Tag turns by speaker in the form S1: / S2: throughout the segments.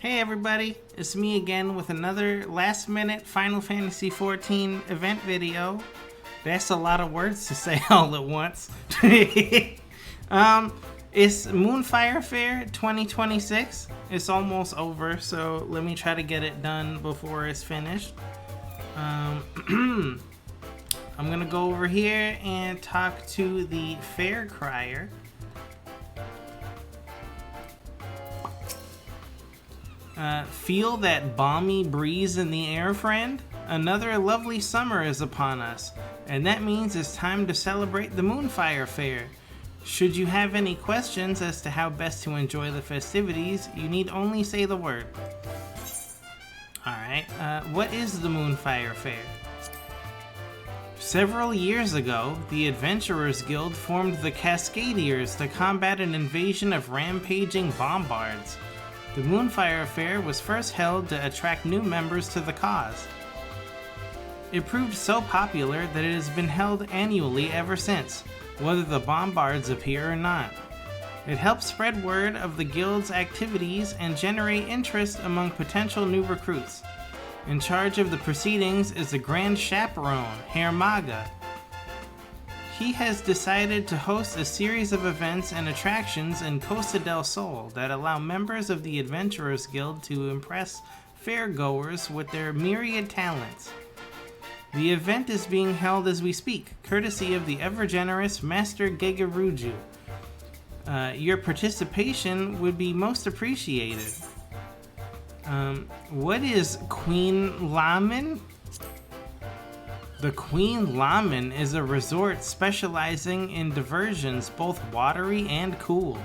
S1: Hey everybody, it's me again with another last minute Final Fantasy XIV event video. That's a lot of words to say all at once. It's Moonfire Faire 2026. It's almost over, so let me try to get it done before it's finished. I'm gonna go over here and talk to the Fair Crier. Feel that balmy breeze in the air, friend? Another lovely summer is upon us, and that means it's time to celebrate the Moonfire Faire. Should you have any questions as to how best to enjoy the festivities, you need only say the word. Alright, what is the Moonfire Faire? Several years ago, the Adventurers Guild formed the Cascadiers to combat an invasion of rampaging bombards. The Moonfire Faire was first held to attract new members to the cause. It proved so popular that it has been held annually ever since, whether the bombards appear or not. It helps spread word of the guild's activities and generate interest among potential new recruits. In charge of the proceedings is the Grand Chaperone, Herr Maga. He has decided to host a series of events and attractions in Costa del Sol that allow members of the Adventurers Guild to impress fairgoers with their myriad talents. The event is being held as we speak, courtesy of the ever-generous Master Gegaruju. Your participation would be most appreciated. What is Queen Lamin? The Queen Lamin is a resort specializing in diversions both watery and cool.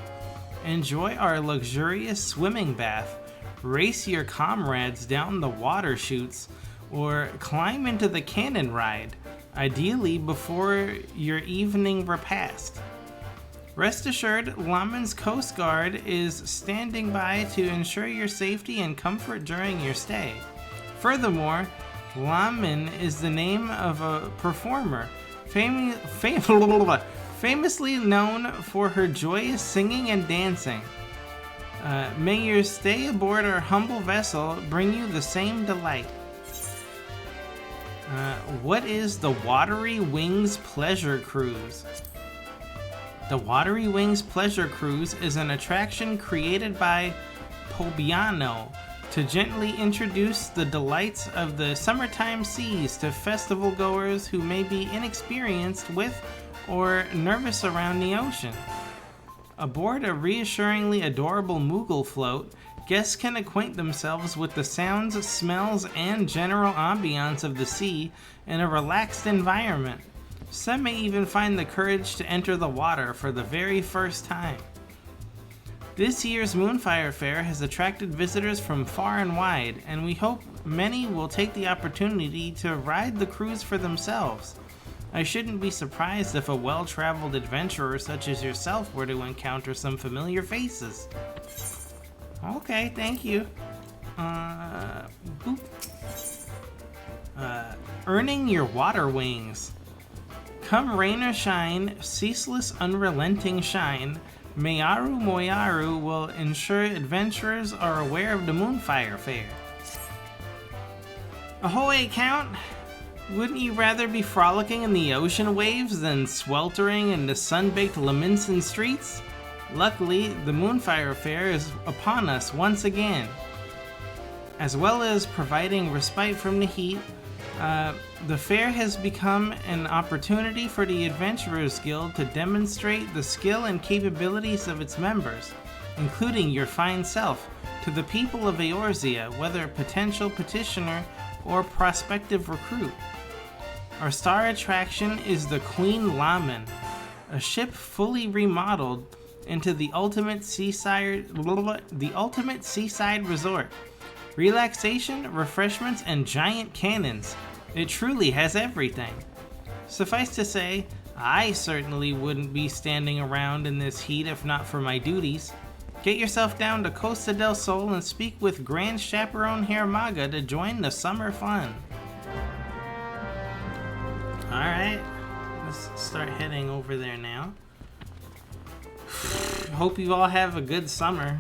S1: Enjoy our luxurious swimming bath, race your comrades down the water chutes, or climb into the cannon ride, ideally before your evening repast. Rest assured, Lamin's Coast Guard is standing by to ensure your safety and comfort during your stay. Furthermore, Lamin is the name of a performer famously known for her joyous singing and dancing. May your stay aboard our humble vessel bring you the same delight. What is the Watery Wings Pleasure Cruise? The Watery Wings Pleasure Cruise is an attraction created by Pobiano to gently introduce the delights of the summertime seas to festival goers who may be inexperienced with or nervous around the ocean. Aboard a reassuringly adorable Moogle float, guests can acquaint themselves with the sounds, smells, and general ambiance of the sea in a relaxed environment. Some may even find the courage to enter the water for the very first time. This year's Moonfire Faire has attracted visitors from far and wide, and we hope many will take the opportunity to ride the cruise for themselves. I shouldn't be surprised if a well-traveled adventurer such as yourself were to encounter some familiar faces. Okay, thank you. Earning your water wings. Come rain or shine, ceaseless unrelenting shine, Mayaru Moyaru will ensure adventurers are aware of the Moonfire Faire. Ahoy, Count! Wouldn't you rather be frolicking in the ocean waves than sweltering in the sun-baked Leminson streets? Luckily, the Moonfire Faire is upon us once again. As well as providing respite from the heat, the fair has become an opportunity for the Adventurers Guild to demonstrate the skill and capabilities of its members, including your fine self, to the people of Eorzea, whether potential petitioner or prospective recruit. Our star attraction is the Queen Lamin, a ship fully remodeled into the ultimate seaside resort. Relaxation, refreshments, and giant cannons. It truly has everything. Suffice to say, I certainly wouldn't be standing around in this heat if not for my duties. Get yourself down to Costa del Sol and speak with Grand Chaperone Herr Maga to join the summer fun. Alright, let's start heading over there now. Hope you all have a good summer.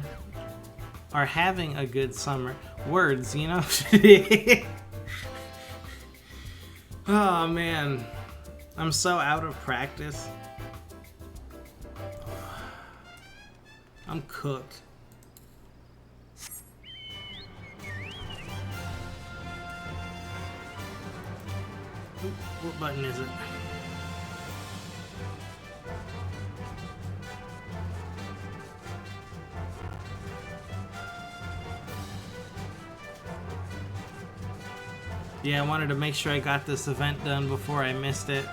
S1: are having a good summer. Words, you know? Oh man, I'm so out of practice. I'm cooked. Oop, what button is it? Yeah, I wanted to make sure I got this event done before I missed it.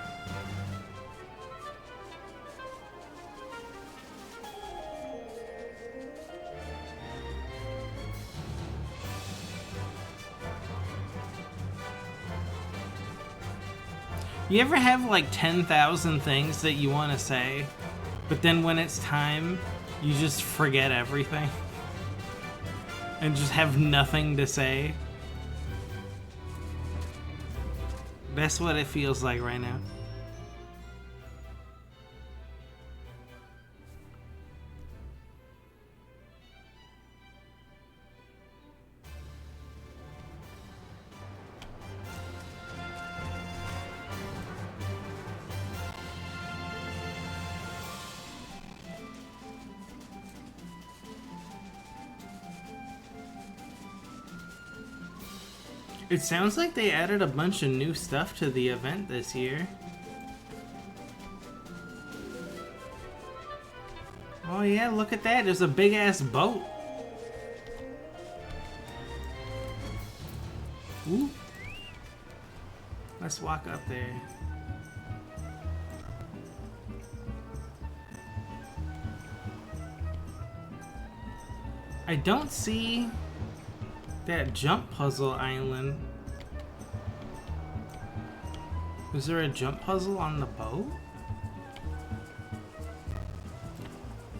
S1: You ever have like 10,000 things that you want to say, but then when it's time, you just forget everything? And just have nothing to say? That's what it feels like right now. It sounds like they added a bunch of new stuff to the event this year. Oh yeah, look at that. There's a big ass boat. Ooh. Let's walk up there. I don't see that jump puzzle island. Is there a jump puzzle on the boat?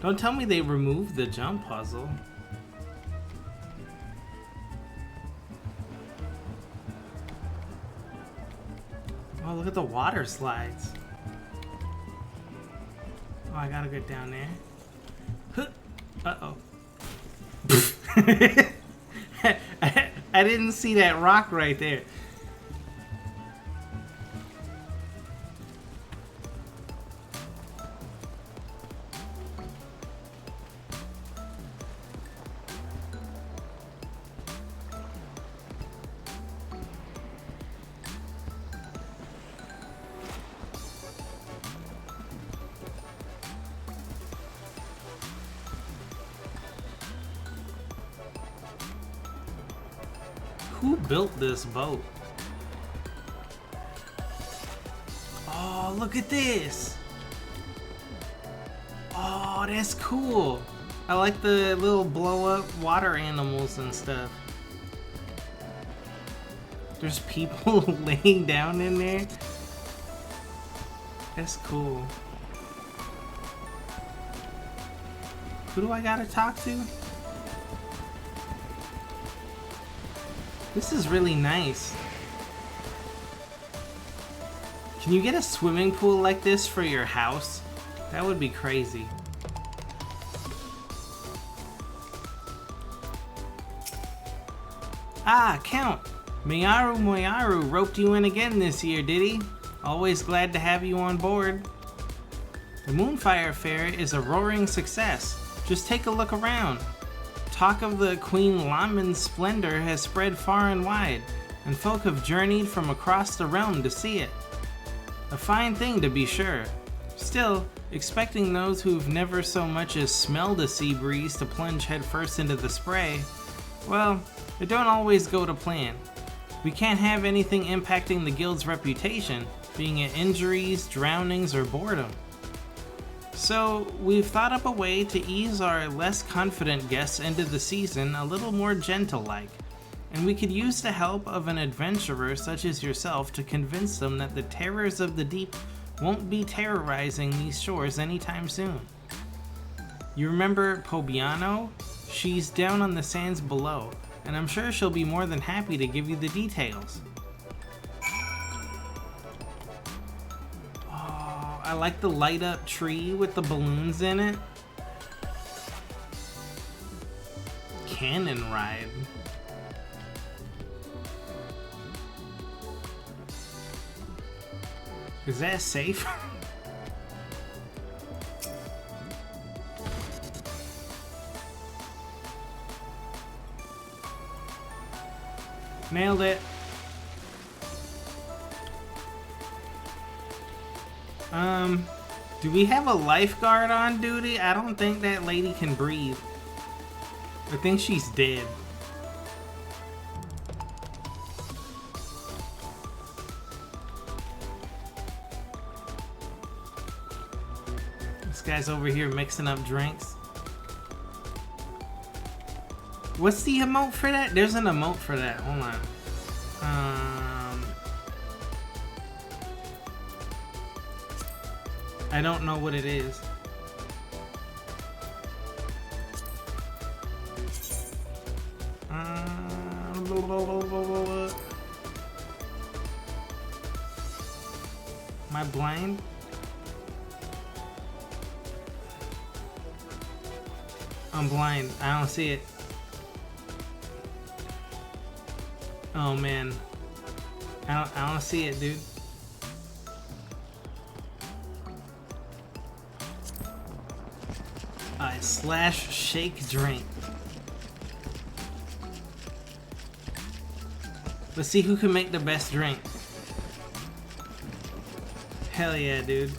S1: Don't tell me they removed the jump puzzle. Oh, look at the water slides. Oh, I gotta get down there. Uh-oh. I didn't see that rock right there. Who built this boat? Oh, look at this. Oh, that's cool. I like the little blow up water animals and stuff. There's people laying down in there. That's cool. Who do I gotta talk to? This is really nice. Can you get a swimming pool like this for your house? That would be crazy. Ah, Count! Moyaru roped you in again this year, did he? Always glad to have you on board. The Moonfire Faire is a roaring success. Just take a look around. Talk of the Queen Laman's splendor has spread far and wide, and folk have journeyed from across the realm to see it. A fine thing to be sure. Still, expecting those who've never so much as smelled a sea breeze to plunge headfirst into the spray, well, it don't always go to plan. We can't have anything impacting the guild's reputation, being it injuries, drownings, or boredom. So, we've thought up a way to ease our less confident guests into the season a little more gentle-like, and we could use the help of an adventurer such as yourself to convince them that the terrors of the deep won't be terrorizing these shores anytime soon. You remember Pobiano? She's down on the sands below, and I'm sure she'll be more than happy to give you the details. I like the light up tree with the balloons in it. cannon ride. Is that safe? Nailed it. Do we have a lifeguard on duty? I don't think that lady can breathe. I think she's dead. This guy's over here mixing up drinks. What's the emote for that? There's an emote for that. Hold on. I don't know what it is. Am I blind? I'm blind. I don't see it. Oh man. I don't see it, dude. Slash shake drink. Let's see who can make the best drink. Hell yeah, dude.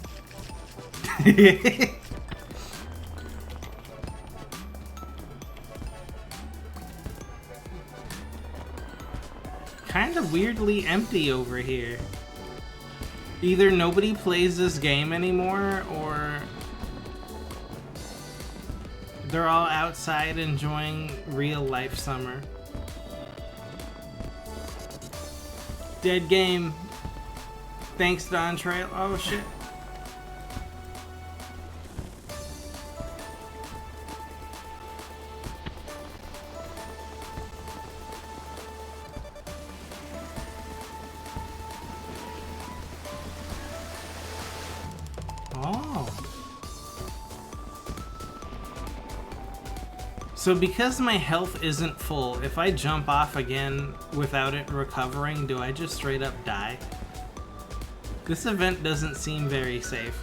S1: Kind of weirdly empty over here. Either nobody plays this game anymore, or they're all outside enjoying real life summer. Dead game. Thanks, Don Trail. Oh shit. Oh. So because my health isn't full, if I jump off again without it recovering, do I just straight up die? This event doesn't seem very safe.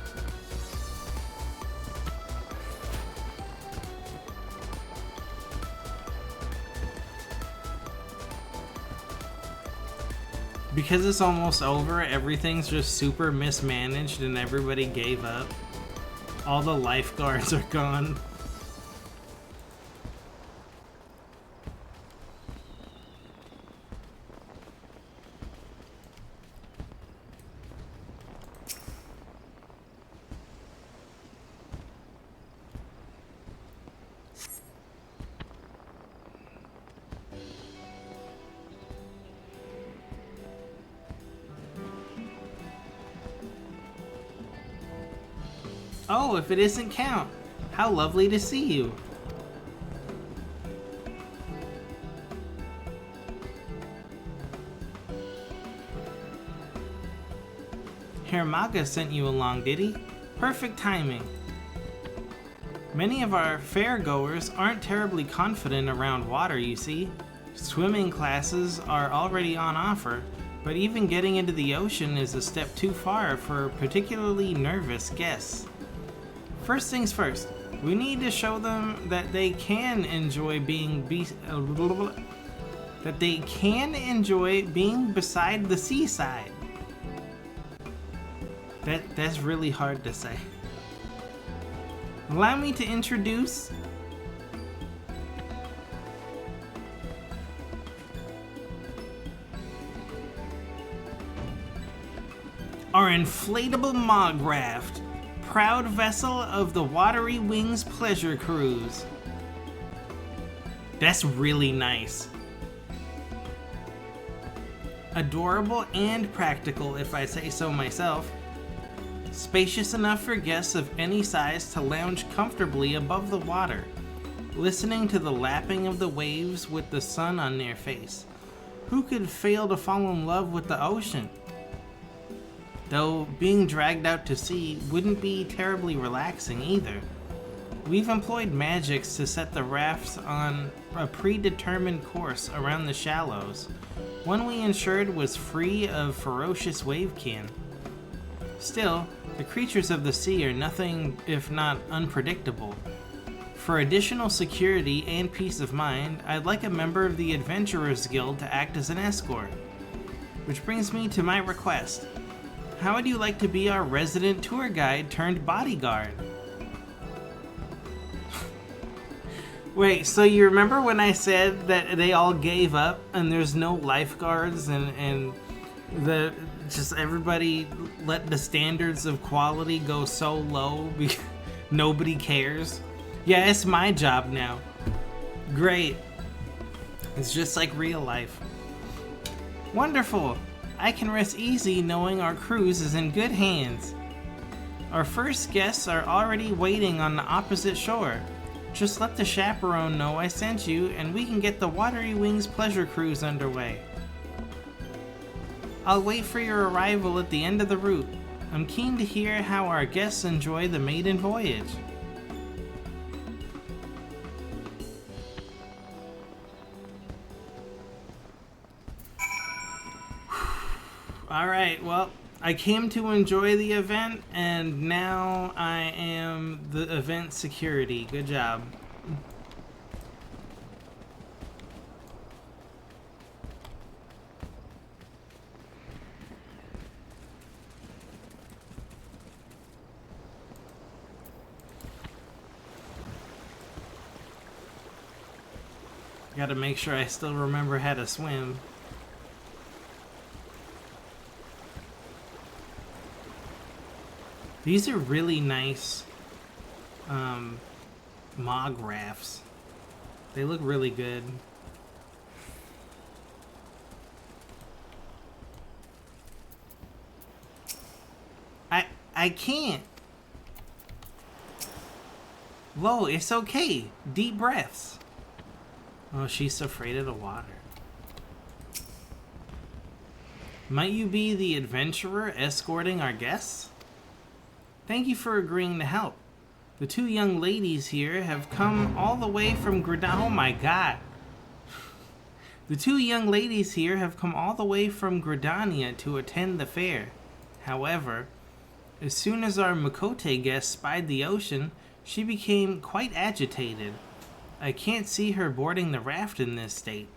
S1: Because it's almost over, everything's just super mismanaged and everybody gave up. All the lifeguards are gone. Oh, if it isn't Count, how lovely to see you. Herr Maga sent you along, did he? Perfect timing. Many of our fairgoers aren't terribly confident around water, you see. Swimming classes are already on offer, but even getting into the ocean is a step too far for particularly nervous guests. First things first, we need to show them that they can enjoy being beside the seaside. That's really hard to say. Allow me to introduce our inflatable Mog Raft, proud vessel of the Watery Wings Pleasure Cruise. That's really nice. Adorable and practical, if I say so myself. Spacious enough for guests of any size to lounge comfortably above the water, listening to the lapping of the waves with the sun on their face. Who could fail to fall in love with the ocean? Though being dragged out to sea wouldn't be terribly relaxing either. We've employed magics to set the rafts on a predetermined course around the shallows. One we ensured was free of ferocious wavekin. Still, the creatures of the sea are nothing if not unpredictable. For additional security and peace of mind, I'd like a member of the Adventurers Guild to act as an escort. Which brings me to my request. How would you like to be our resident tour guide turned bodyguard? Wait, so you remember when I said that they all gave up and there's no lifeguards and the just everybody let the standards of quality go so low because nobody cares? Yeah, it's my job now. Great. It's just like real life. Wonderful. I can rest easy knowing our cruise is in good hands. Our first guests are already waiting on the opposite shore. Just let the chaperone know I sent you and we can get the Watery Wings pleasure cruise underway. I'll wait for your arrival at the end of the route. I'm keen to hear how our guests enjoy the maiden voyage. Alright, well, I came to enjoy the event, and now I am the event security. Good job. Gotta make sure I still remember how to swim. These are really nice mog rafts. They look really good. I can't. Whoa, it's okay. Deep breaths. Oh, she's afraid of the water. Might you be the adventurer escorting our guests? Thank you for agreeing to help. The two young ladies here have come all the way from Oh my god. The two young ladies here have come all the way from Gridania to attend the fair. However, as soon as our Makote guest spied the ocean, she became quite agitated. I can't see her boarding the raft in this state.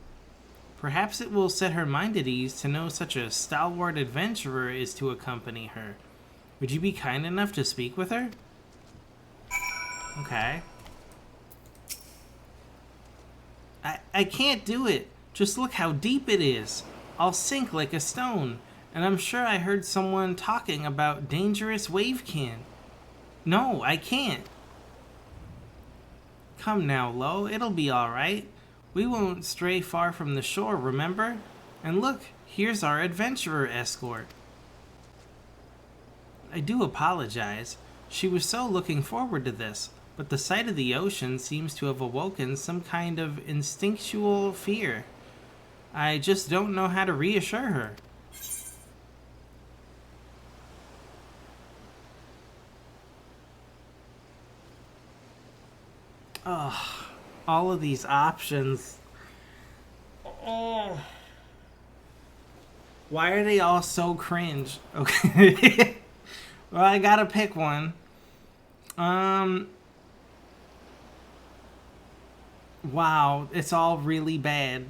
S1: Perhaps it will set her mind at ease to know such a stalwart adventurer is to accompany her. Would you be kind enough to speak with her? Okay. I can't do it. Just look how deep it is. I'll sink like a stone. And I'm sure I heard someone talking about dangerous wavekin. No, I can't. Come now, Lo. It'll be alright. We won't stray far from the shore, remember? And look, here's our adventurer escort. I do apologize. She was so looking forward to this, but the sight of the ocean seems to have awoken some kind of instinctual fear. I just don't know how to reassure her. Oh, all of these options. Oh. Why are they all so cringe? Okay. Well, I gotta pick one. Wow, it's all really bad.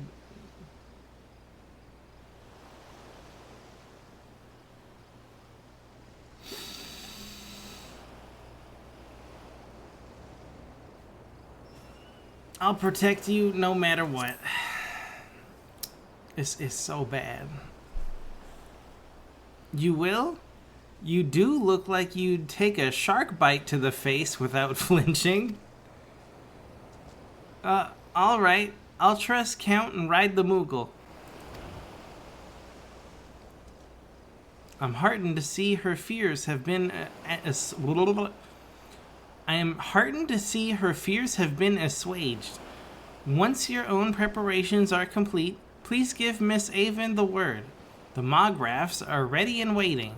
S1: I'll protect you no matter what. It's so bad. You will? You do look like you'd take a shark bite to the face without flinching. Alright. I'll trust Count and ride the Moogle. I'm heartened to see her fears have been I am heartened to see her fears have been assuaged. Once your own preparations are complete, please give Miss Avon the word. The Mographs are ready and waiting.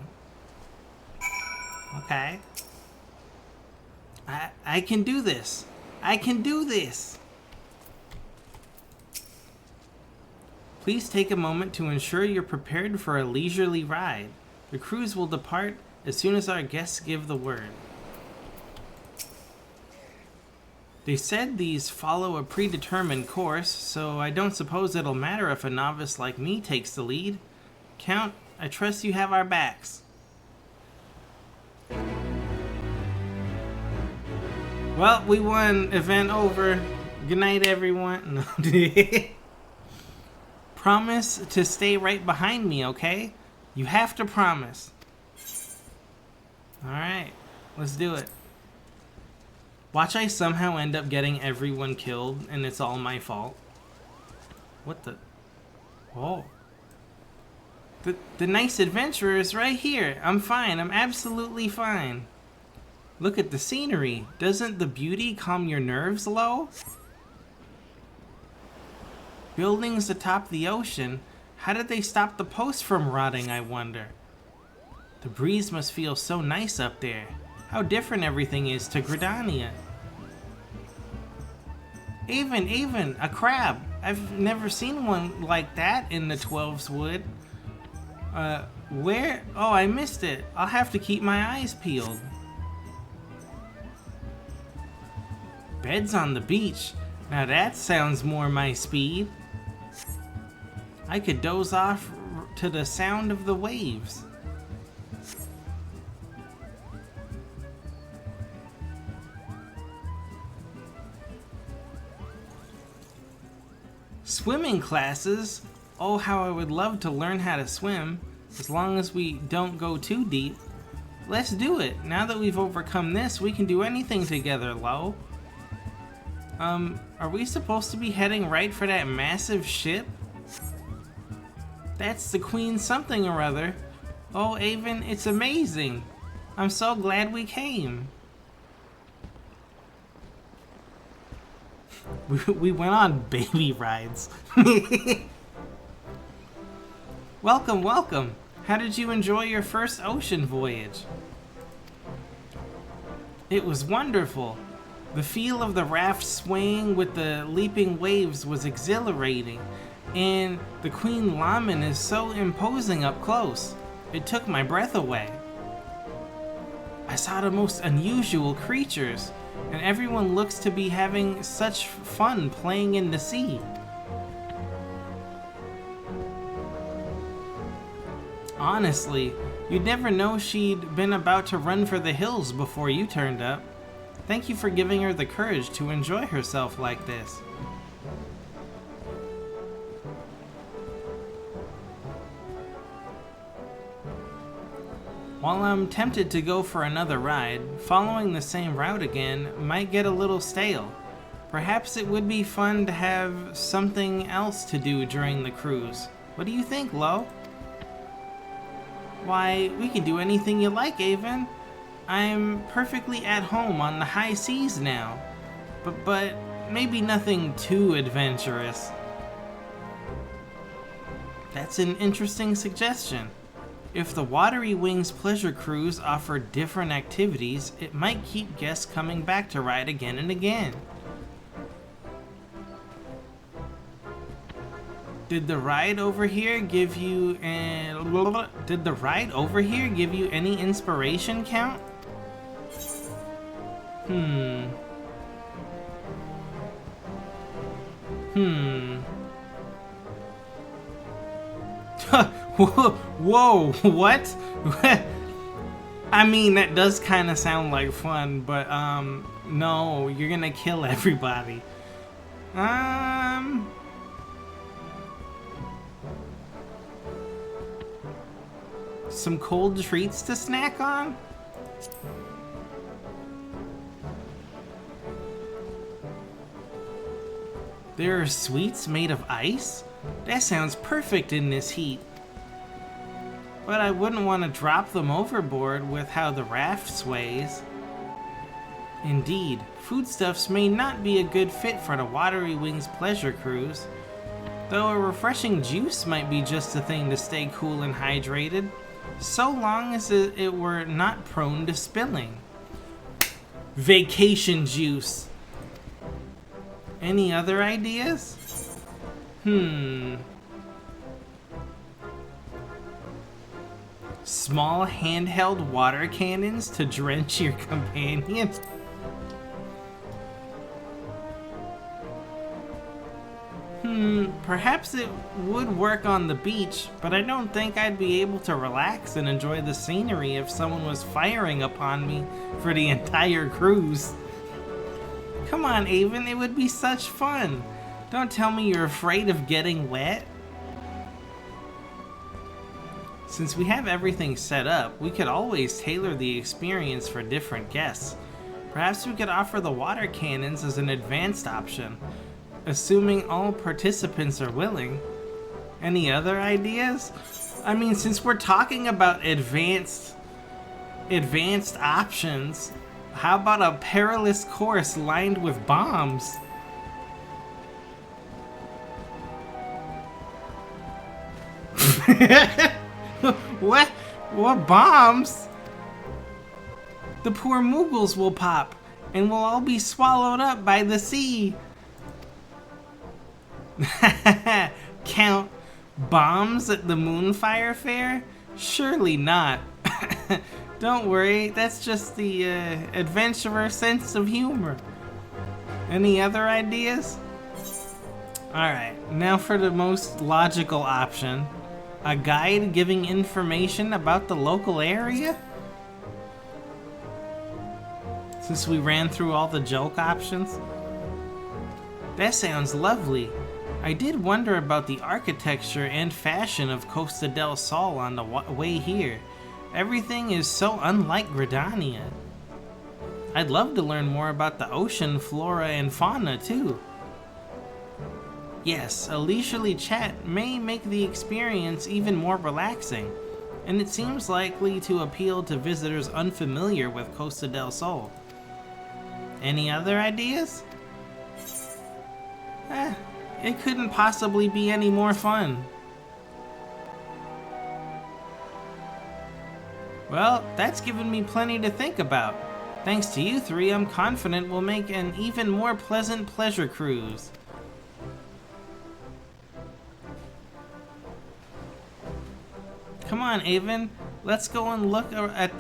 S1: Okay. I can do this. I can do this. Please take a moment to ensure you're prepared for a leisurely ride. The cruise will depart as soon as our guests give the word. They said these follow a predetermined course, so I don't suppose it'll matter if a novice like me takes the lead. Count, I trust you have our backs. Well, we won. Event over. Good night, everyone. No. Promise to stay right behind me, okay? You have to promise. Alright, let's do it. Watch I somehow end up getting everyone killed and it's all my fault. What the? Oh. The nice adventurer is right here. I'm fine. I'm absolutely fine. Look at the scenery. Doesn't the beauty calm your nerves low? Buildings atop the ocean. How did they stop the post from rotting, I wonder? The breeze must feel so nice up there. How different everything is to Gridania. Avon, a crab. I've never seen one like that in the 12's Wood. Where? Oh, I missed it. I'll have to keep my eyes peeled. Beds on the beach. Now that sounds more my speed. I could doze off to the sound of the waves. Swimming classes? Oh, how I would love to learn how to swim, as long as we don't go too deep. Let's do it. Now that we've overcome this, we can do anything together, Lo. Are we supposed to be heading right for that massive ship? That's the Queen something or other. Oh, Avon, it's amazing. I'm so glad we came. We went on baby rides. Welcome, welcome. How did you enjoy your first ocean voyage? It was wonderful. The feel of the raft swaying with the leaping waves was exhilarating, and the Queen Laman is so imposing up close. It took my breath away. I saw the most unusual creatures, and everyone looks to be having such fun playing in the sea. Honestly, you'd never know she'd been about to run for the hills before you turned up. Thank you for giving her the courage to enjoy herself like this. While I'm tempted to go for another ride, following the same route again might get a little stale. Perhaps it would be fun to have something else to do during the cruise. What do you think, Lo? Why, we can do anything you like, Avon. I'm perfectly at home on the high seas now. But maybe nothing too adventurous. That's an interesting suggestion. If the Watery Wings Pleasure Cruise offered different activities, it might keep guests coming back to ride again and again. Did the ride over here give you any inspiration count? Whoa, what? I mean, that does kind of sound like fun, but, no, you're gonna kill everybody. Some cold treats to snack on? There are sweets made of ice? That sounds perfect in this heat. But I wouldn't want to drop them overboard with how the raft sways. Indeed, foodstuffs may not be a good fit for the Watery Wings Pleasure Cruise, though a refreshing juice might be just the thing to stay cool and hydrated, so long as it were not prone to spilling. Vacation juice. Any other ideas? Small handheld water cannons to drench your companions. Perhaps it would work on the beach, but I don't think I'd be able to relax and enjoy the scenery if someone was firing upon me for the entire cruise. Come on, Avon, it would be such fun. Don't tell me you're afraid of getting wet. Since we have everything set up, we could always tailor the experience for different guests. Perhaps we could offer the water cannons as an advanced option, assuming all participants are willing. Any other ideas? I mean, since we're talking about advanced options, how about a perilous course lined with bombs? What? What bombs? The poor Moogles will pop, and we'll all be swallowed up by the sea. Count bombs at the Moonfire Faire? Surely not. Don't worry, that's just the adventurer sense of humor. Any other ideas? Alright, now for the most logical option. A guide giving information about the local area? Since we ran through all the joke options? That sounds lovely. I did wonder about the architecture and fashion of Costa del Sol on the way here. Everything is so unlike Gridania. I'd love to learn more about the ocean flora and fauna too. Yes, a leisurely chat may make the experience even more relaxing, and it seems likely to appeal to visitors unfamiliar with Costa del Sol. Any other ideas? It couldn't possibly be any more fun. Well, that's given me plenty to think about. Thanks to you three, I'm confident we'll make an even more pleasant pleasure cruise. Come on, Avon. Let's go and look at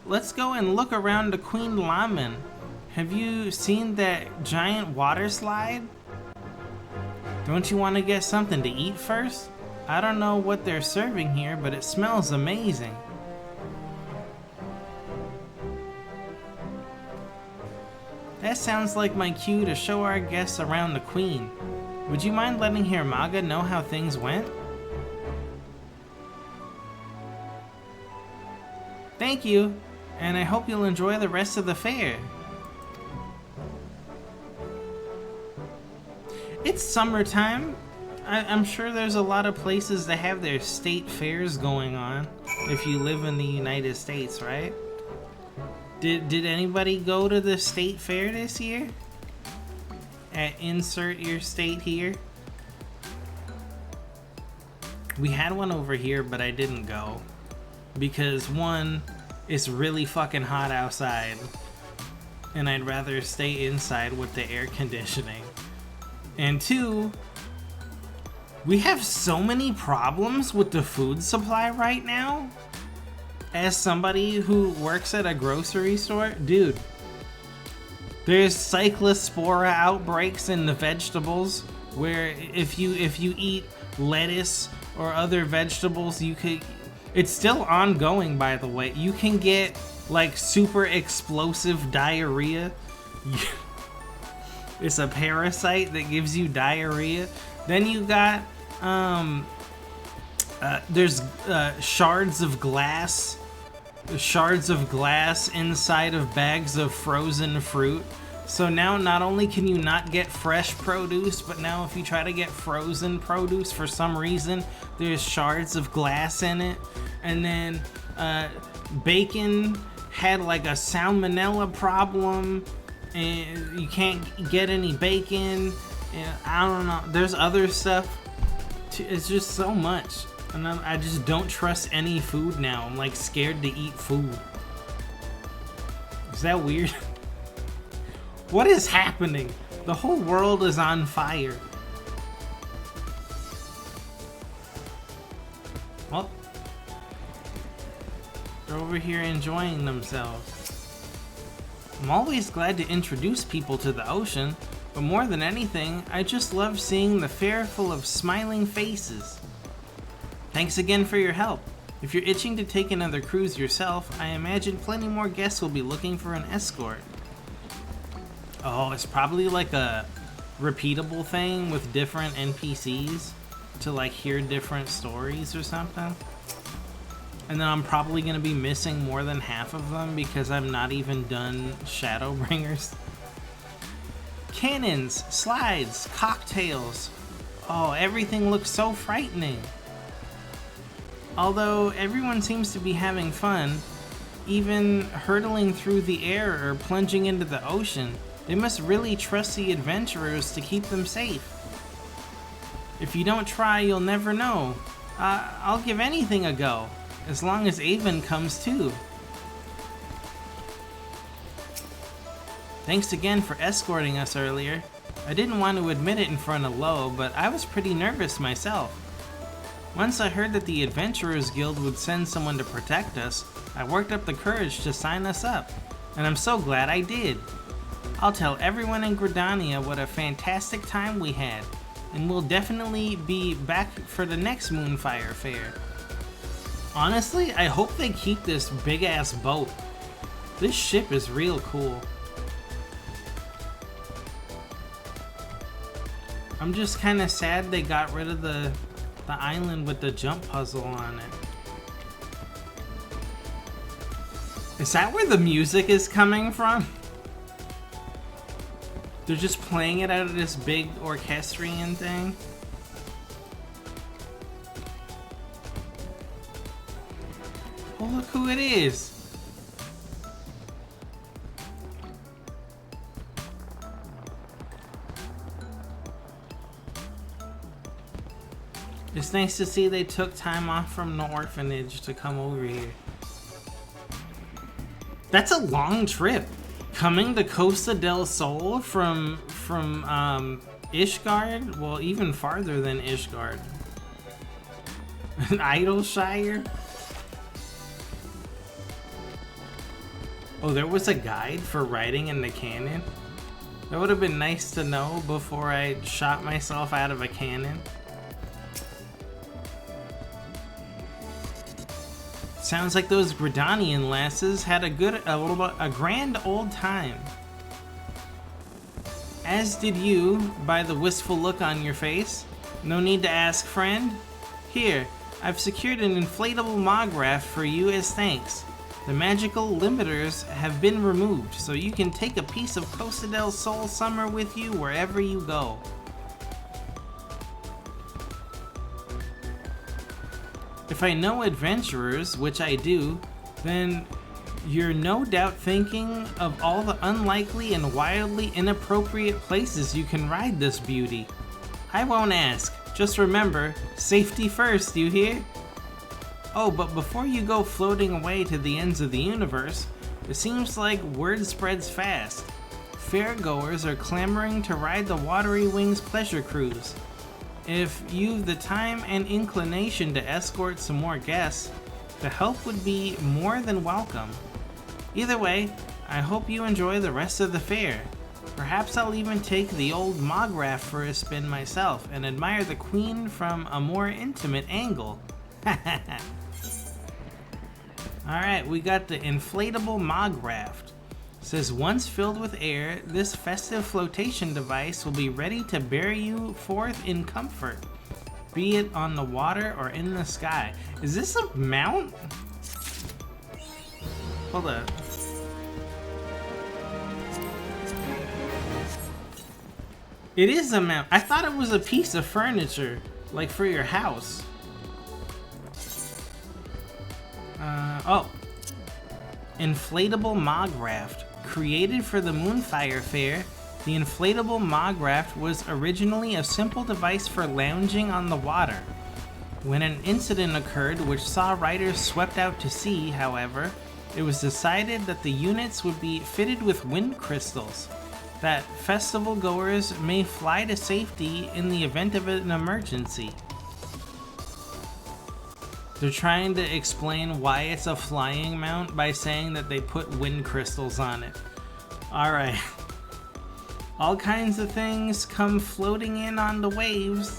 S1: let's go and look around the Queen Laman. Have you seen that giant water slide? Don't you want to get something to eat first? I don't know what they're serving here, but it smells amazing. That sounds like my cue to show our guests around the Queen. Would you mind letting Hirmaga know how things went? Thank you, and I hope you'll enjoy the rest of the fair. It's summertime. I'm sure there's a lot of places that have their state fairs going on if you live in the United States, right? Did anybody go to the state fair this year? Insert your state here. We had one over here, but I didn't go. Because one, it's really fucking hot outside, and I'd rather stay inside with the air conditioning. And two, we have so many problems with the food supply right now. As somebody who works at a grocery store, dude, there's cyclospora outbreaks in the vegetables where if you eat lettuce or other vegetables, you could. It's still ongoing, by the way. You can get like super explosive diarrhea. It's a parasite that gives you diarrhea. Then you got there's shards of glass inside of bags of frozen fruit. So now not only can you not get fresh produce, but now if you try to get frozen produce, for some reason there's shards of glass in it. And then bacon had like a salmonella problem, and you can't get any bacon, and I don't know, there's other stuff. It's just so much, and I just don't trust any food now. I'm like scared to eat food. Is that weird? What is happening? The whole world is on fire. Well, they're over here enjoying themselves. I'm always glad to introduce people to the ocean, but more than anything, I just love seeing the fair full of smiling faces. Thanks again for your help. If you're itching to take another cruise yourself, I imagine plenty more guests will be looking for an escort. Oh, it's probably like a repeatable thing with different NPCs to like hear different stories or something. And then I'm probably going to be missing more than half of them because I'm not even done Shadowbringers. Cannons, slides, cocktails. Oh, everything looks so frightening. Although everyone seems to be having fun, even hurtling through the air or plunging into the ocean, they must really trust the adventurers to keep them safe. If you don't try, you'll never know. I'll give anything a go, as long as Avon comes too. Thanks again for escorting us earlier. I didn't want to admit it in front of Lo, but I was pretty nervous myself. Once I heard that the Adventurers Guild would send someone to protect us, I worked up the courage to sign us up, and I'm so glad I did. I'll tell everyone in Gridania what a fantastic time we had, and we'll definitely be back for the next Moonfire Faire. Honestly, I hope they keep this big-ass boat. This ship is real cool. I'm just kind of sad they got rid of the island with the jump puzzle on it. Is that where the music is coming from? They're just playing it out of this big orchestrion thing? Oh, look who it is! It's nice to see they took time off from the orphanage to come over here. That's a long trip. Coming to Costa del Sol from Ishgard? Well, even farther than Ishgard. Idleshire? Oh, there was a guide for riding in the cannon? That would have been nice to know before I shot myself out of a cannon. Sounds like those Gridanian lasses had a grand old time. As did you, by the wistful look on your face. No need to ask, friend. Here, I've secured an inflatable Mograph for you as thanks. The magical limiters have been removed, so you can take a piece of Costa del Sol summer with you wherever you go. If I know adventurers, which I do, then you're no doubt thinking of all the unlikely and wildly inappropriate places you can ride this beauty. I won't ask. Just remember, safety first, you hear? Oh, but before you go floating away to the ends of the universe, it seems like word spreads fast. Fairgoers are clamoring to ride the Watery Wings pleasure cruise. If you've the time and inclination to escort some more guests, the help would be more than welcome. Either way, I hope you enjoy the rest of the fair. Perhaps I'll even take the old Mograph for a spin myself and admire the Queen from a more intimate angle. Alright, we got the inflatable Mograph. Says once filled with air, this festive flotation device will be ready to bear you forth in comfort, be it on the water or in the sky. Is this a mount? Hold up. It is a mount. I thought it was a piece of furniture, like for your house. Oh. Inflatable Mograph. Created for the Moonfire Faire, the inflatable Mograph was originally a simple device for lounging on the water. When an incident occurred which saw riders swept out to sea, however, it was decided that the units would be fitted with wind crystals. that festival goers may fly to safety in the event of an emergency. They're trying to explain why it's a flying mount by saying that they put wind crystals on it. Alright. All kinds of things come floating in on the waves.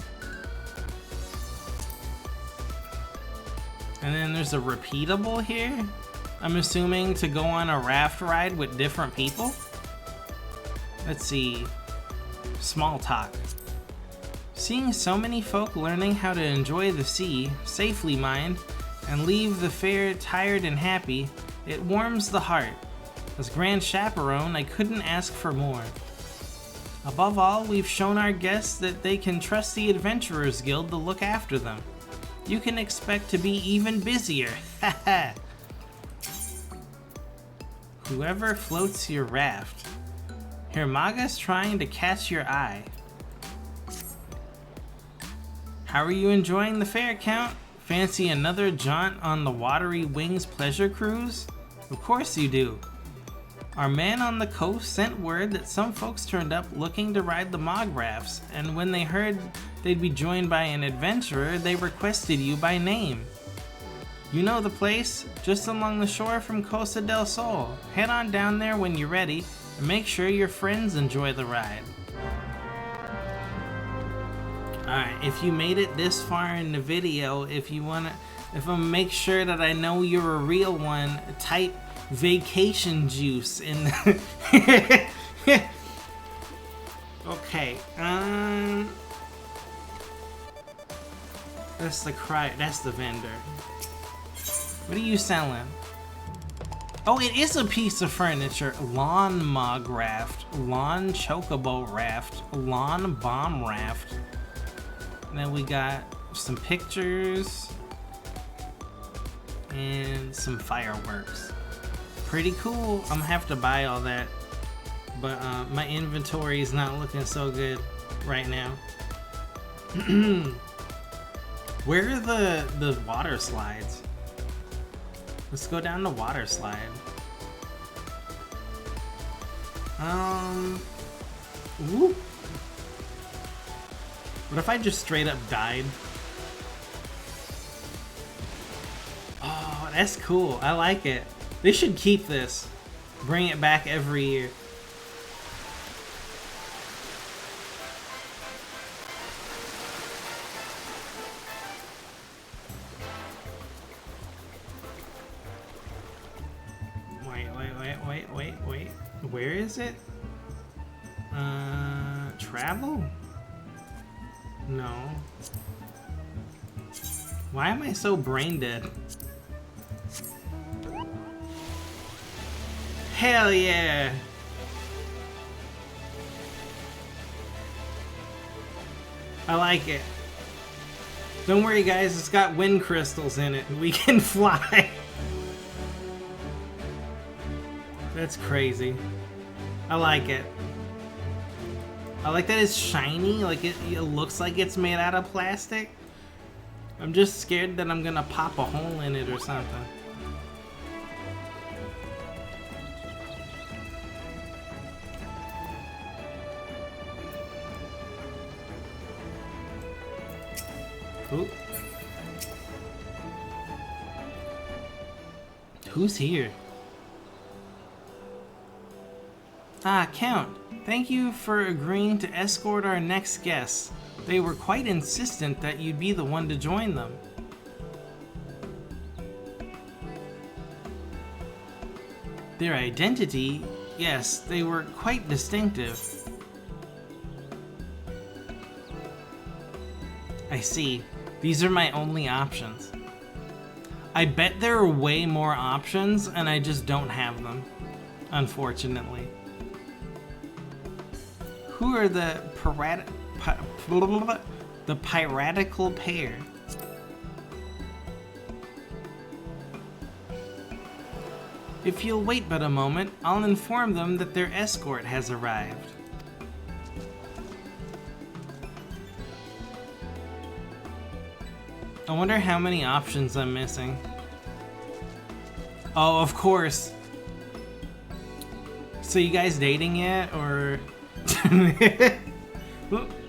S1: And then there's a repeatable here. I'm assuming to go on a raft ride with different people. Let's see. Small talk. Seeing so many folk learning how to enjoy the sea, safely mind, and leave the fair tired and happy, it warms the heart. As Grand Chaperone, I couldn't ask for more. Above all, we've shown our guests that they can trust the Adventurers Guild to look after them. You can expect to be even busier. Haha. Whoever floats your raft. Hermaga's trying to catch your eye. How are you enjoying the fair, Count? Fancy another jaunt on the Watery Wings pleasure cruise? Of course you do. Our man on the coast sent word that some folks turned up looking to ride the Mog rafts, and when they heard they'd be joined by an adventurer, they requested you by name. You know the place, just along the shore from Costa del Sol. Head on down there when you're ready, and make sure your friends enjoy the ride. Alright, if you made it this far in the video, if I make sure that I know you're a real one, type vacation juice in the Okay, that's the vendor. What are you selling? Oh, it is a piece of furniture. Lawn mog raft, lawn chocobo raft, lawn bomb raft. And then we got some pictures and some fireworks. Pretty cool. I'm gonna have to buy all that, but my inventory is not looking so good right now. Where are the water slides? Let's go down the water slide. Whoop. What if I just straight up died? Oh, that's cool. I like it. They should keep this. Bring it back every year. Wait. Where is it? Travel? No. Why am I so brain dead? Hell yeah! I like it. Don't worry guys, it's got wind crystals in it. We can fly. That's crazy. I like it. I like that it's shiny, like it looks like it's made out of plastic. I'm just scared that I'm gonna pop a hole in it or something. Ooh. Who's here? Ah, Count. Thank you for agreeing to escort our next guests. They were quite insistent that you'd be the one to join them. Their identity? Yes, they were quite distinctive. I see. These are my only options. I bet there are way more options and I just don't have them, unfortunately. Who are the piratical pair? If you'll wait but a moment, I'll inform them that their escort has arrived. I wonder how many options I'm missing. Oh, of course. So you guys dating yet, or?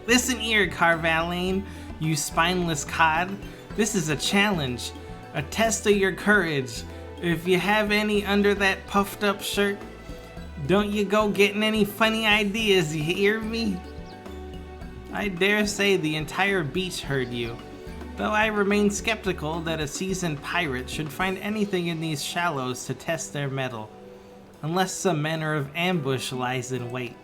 S1: Listen here, Carvaline, you spineless cod. This is a challenge, a test of your courage. If you have any under that puffed up shirt, don't you go getting any funny ideas, you hear me? I dare say the entire beach heard you, though I remain skeptical that a seasoned pirate should find anything in these shallows to test their mettle, unless some manner of ambush lies in wait.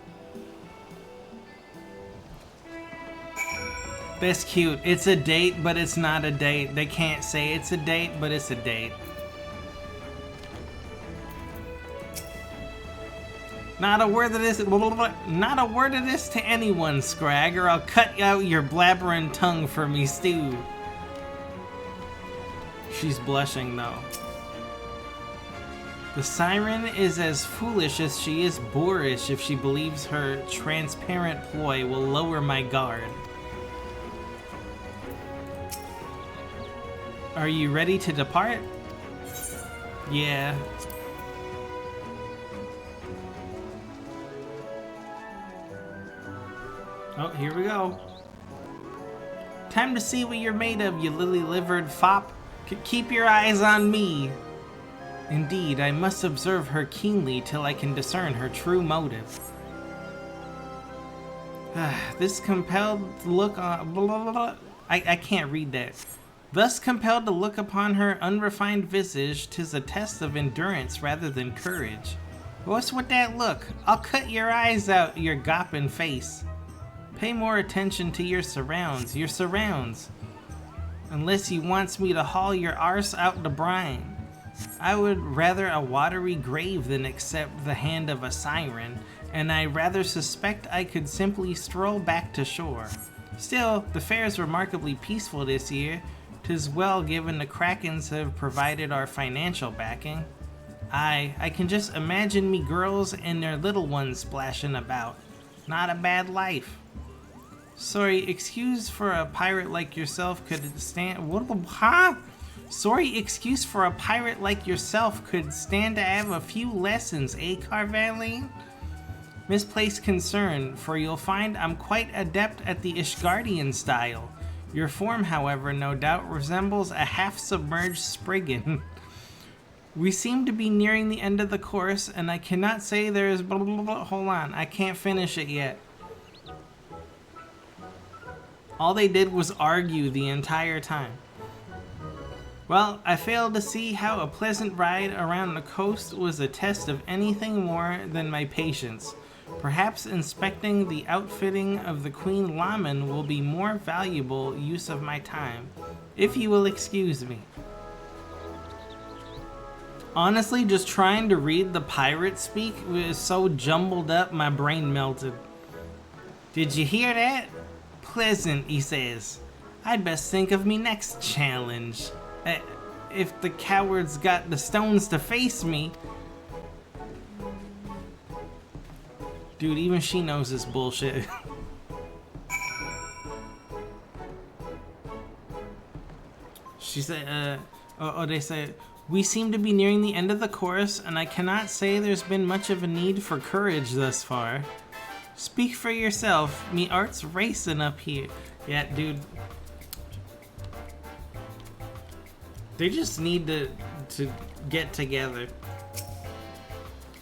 S1: That's cute. It's a date, but it's not a date. They can't say it's a date, but it's a date. Not a word of this. Not a word of this to anyone, Scrag, or I'll cut out your blabbering tongue for me stew. She's blushing though. The siren is as foolish as she is boorish if she believes her transparent ploy will lower my guard. Are you ready to depart? Yeah. Oh, here we go. Time to see what you're made of, you lily-livered fop. Keep your eyes on me. Indeed, I must observe her keenly till I can discern her true motive. This compelled look on... Blah, blah, blah. I can't read that. Thus compelled to look upon her unrefined visage, 'tis a test of endurance rather than courage. What's with that look? I'll cut your eyes out, your gopping face. Pay more attention to your surrounds, unless you wants me to haul your arse out the brine. I would rather a watery grave than accept the hand of a siren, and I rather suspect I could simply stroll back to shore. Still, the fair is remarkably peaceful this year. 'Tis well given the Krakens have provided our financial backing. I can just imagine me girls and their little ones splashing about. Not a bad life. Sorry, excuse for a pirate like yourself could stand... What? Huh? Sorry, excuse for a pirate like yourself could stand to have a few lessons, eh, Carvaline? Misplaced concern, for you'll find I'm quite adept at the Ishgardian style. Your form, however, no doubt resembles a half-submerged Spriggan. We seem to be nearing the end of the course, and I cannot say there is blah blah blah. Hold on, I can't finish it yet. All they did was argue the entire time. Well, I failed to see how a pleasant ride around the coast was a test of anything more than my patience. Perhaps inspecting the outfitting of the Queen Laman will be more valuable use of my time, if you will excuse me. Honestly, just trying to read the pirate speak was so jumbled up my brain melted. Did you hear that? Pleasant, he says. I'd best think of me next challenge. If the cowards got the stones to face me... Dude, even she knows this bullshit. She said, they said, we seem to be nearing the end of the course, and I cannot say there's been much of a need for courage thus far. Speak for yourself, me art's racing up here. Yeah, dude. They just need to get together.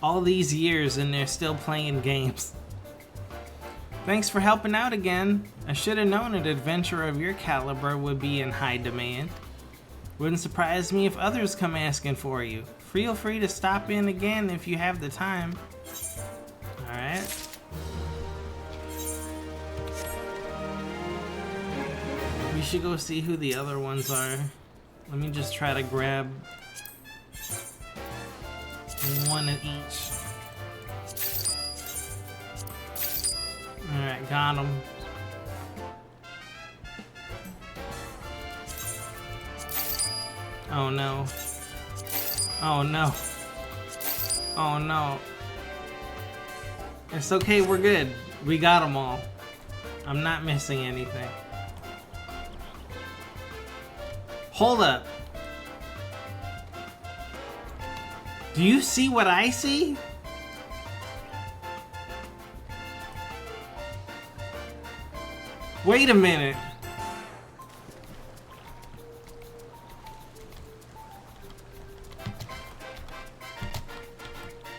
S1: All these years and they're still playing games. Thanks for helping out again. I should have known an adventurer of your caliber would be in high demand. Wouldn't surprise me if others come asking for you. Feel free to stop in again if you have the time. Alright. We should go see who the other ones are. Let me just try to grab one of each. Alright, got him. Oh no. Oh no. Oh no. It's okay, we're good. We got them all. I'm not missing anything. Hold up. Do you see what I see? Wait a minute.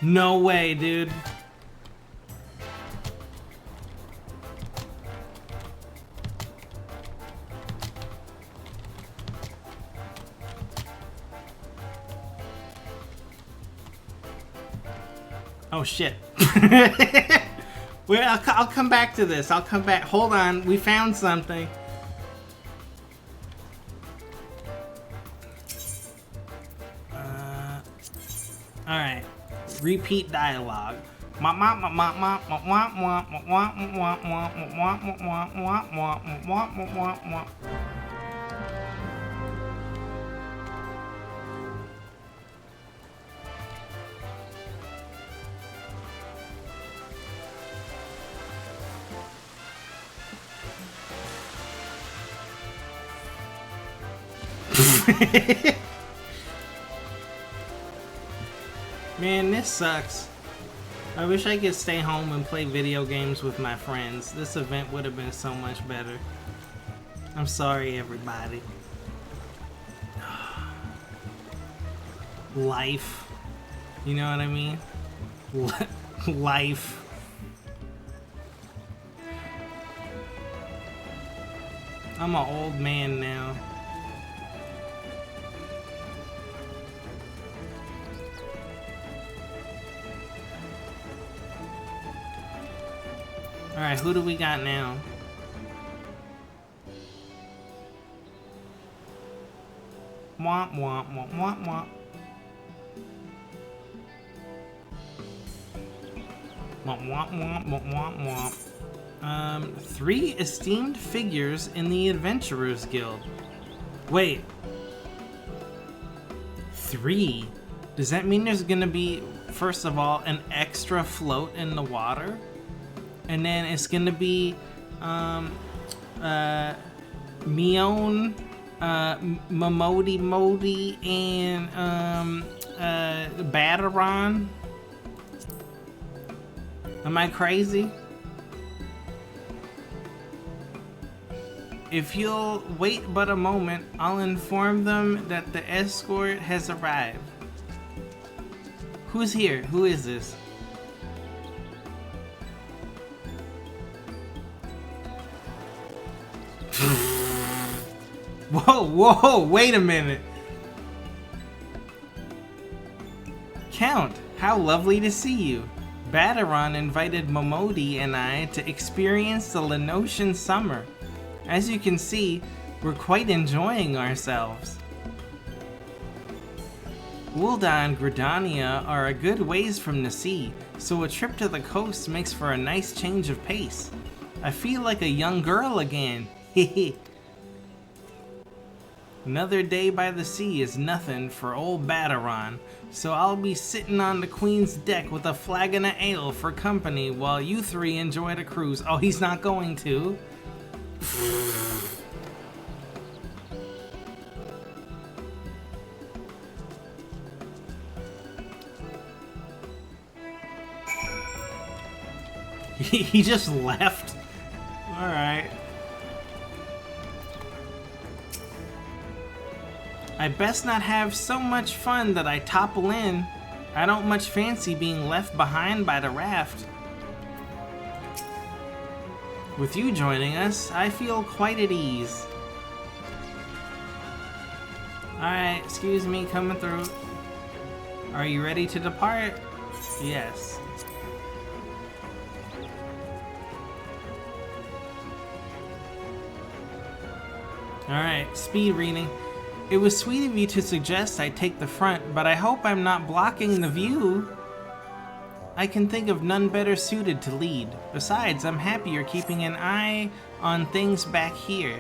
S1: No way, dude. Oh shit. Wait, I'll come back to this. I'll come back. Hold on. We found something. Alright. Repeat dialogue. Man, this sucks. I wish I could stay home and play video games with my friends. This event would have been so much better. I'm sorry, everybody. Life. You know what I mean? Life. I'm an old man now. Alright, who do we got now? Womp womp womp womp womp. Womp womp womp womp womp womp. 3 esteemed figures in the Adventurers Guild. Wait. 3? Does that mean there's gonna be, first of all, an extra float in the water? And then it's gonna be Mion, Momodi Modi, and Bataron. Am I crazy? If you'll wait but a moment, I'll inform them that the escort has arrived. Who's here? Who is this? Whoa, whoa, wait a minute. Count, how lovely to see you. Bataron invited Momodi and I to experience the Lenosian summer. As you can see, we're quite enjoying ourselves. Ulda and Gridania are a good ways from the sea, so a trip to the coast makes for a nice change of pace. I feel like a young girl again. Hehe. Another day by the sea is nothing for old Bataron, so I'll be sitting on the Queen's deck with a flagon of ale for company while you 3 enjoy the cruise. Oh, he's not going to. He just left? Alright. I best not have so much fun that I topple in. I don't much fancy being left behind by the raft. With you joining us, I feel quite at ease. Alright, excuse me, coming through. Are you ready to depart? Yes. Alright, speed reading. It was sweet of you to suggest I take the front, but I hope I'm not blocking the view. I can think of none better suited to lead. Besides, I'm happy you're keeping an eye on things back here.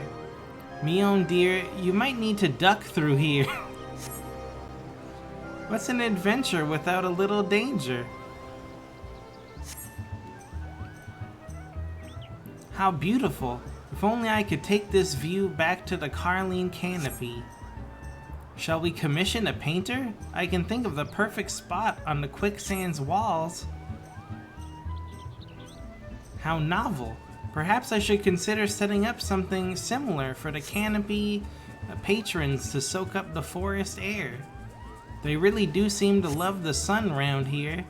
S1: Mion dear, you might need to duck through here. What's an adventure without a little danger? How beautiful. If only I could take this view back to the Carline Canopy. Shall we commission a painter? I can think of the perfect spot on the quicksand's walls. How novel. Perhaps I should consider setting up something similar for the canopy patrons to soak up the forest air. They really do seem to love the sun round here.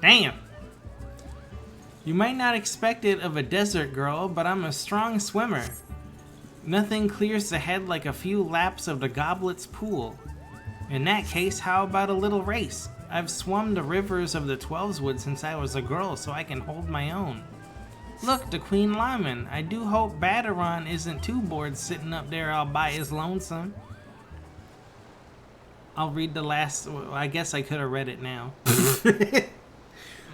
S1: Damn! You might not expect it of a desert girl, but I'm a strong swimmer. Nothing clears the head like a few laps of the Goblet's pool. In that case, how about a little race? I've swum the rivers of the Twelveswood since I was a girl, so I can hold my own. Look, the Queen Lawman. I do hope Baderon isn't too bored sitting up there all by his lonesome. I'll read the last... Well, I guess I could have read it now.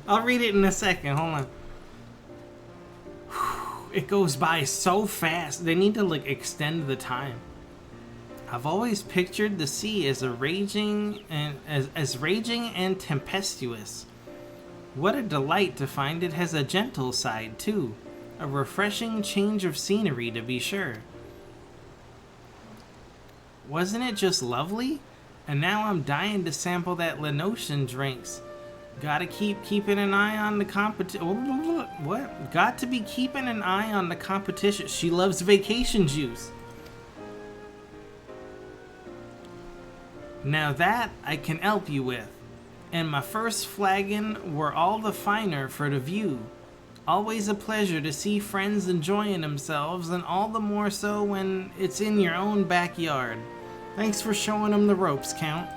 S1: I'll read it in a second. Hold on. It goes by so fast. They need to, like, extend the time. I've always pictured the sea as raging and tempestuous. What a delight to find it has a gentle side, too. A refreshing change of scenery, to be sure. Wasn't it just lovely? And now I'm dying to sample that Lenotian drinks. Gotta keeping an eye on the competition. What? Got to be keeping an eye on the competition. She loves vacation juice. Now that I can help you with. And my first flagon were all the finer for the view. Always a pleasure to see friends enjoying themselves, and all the more so when it's in your own backyard. Thanks for showing them the ropes, Count.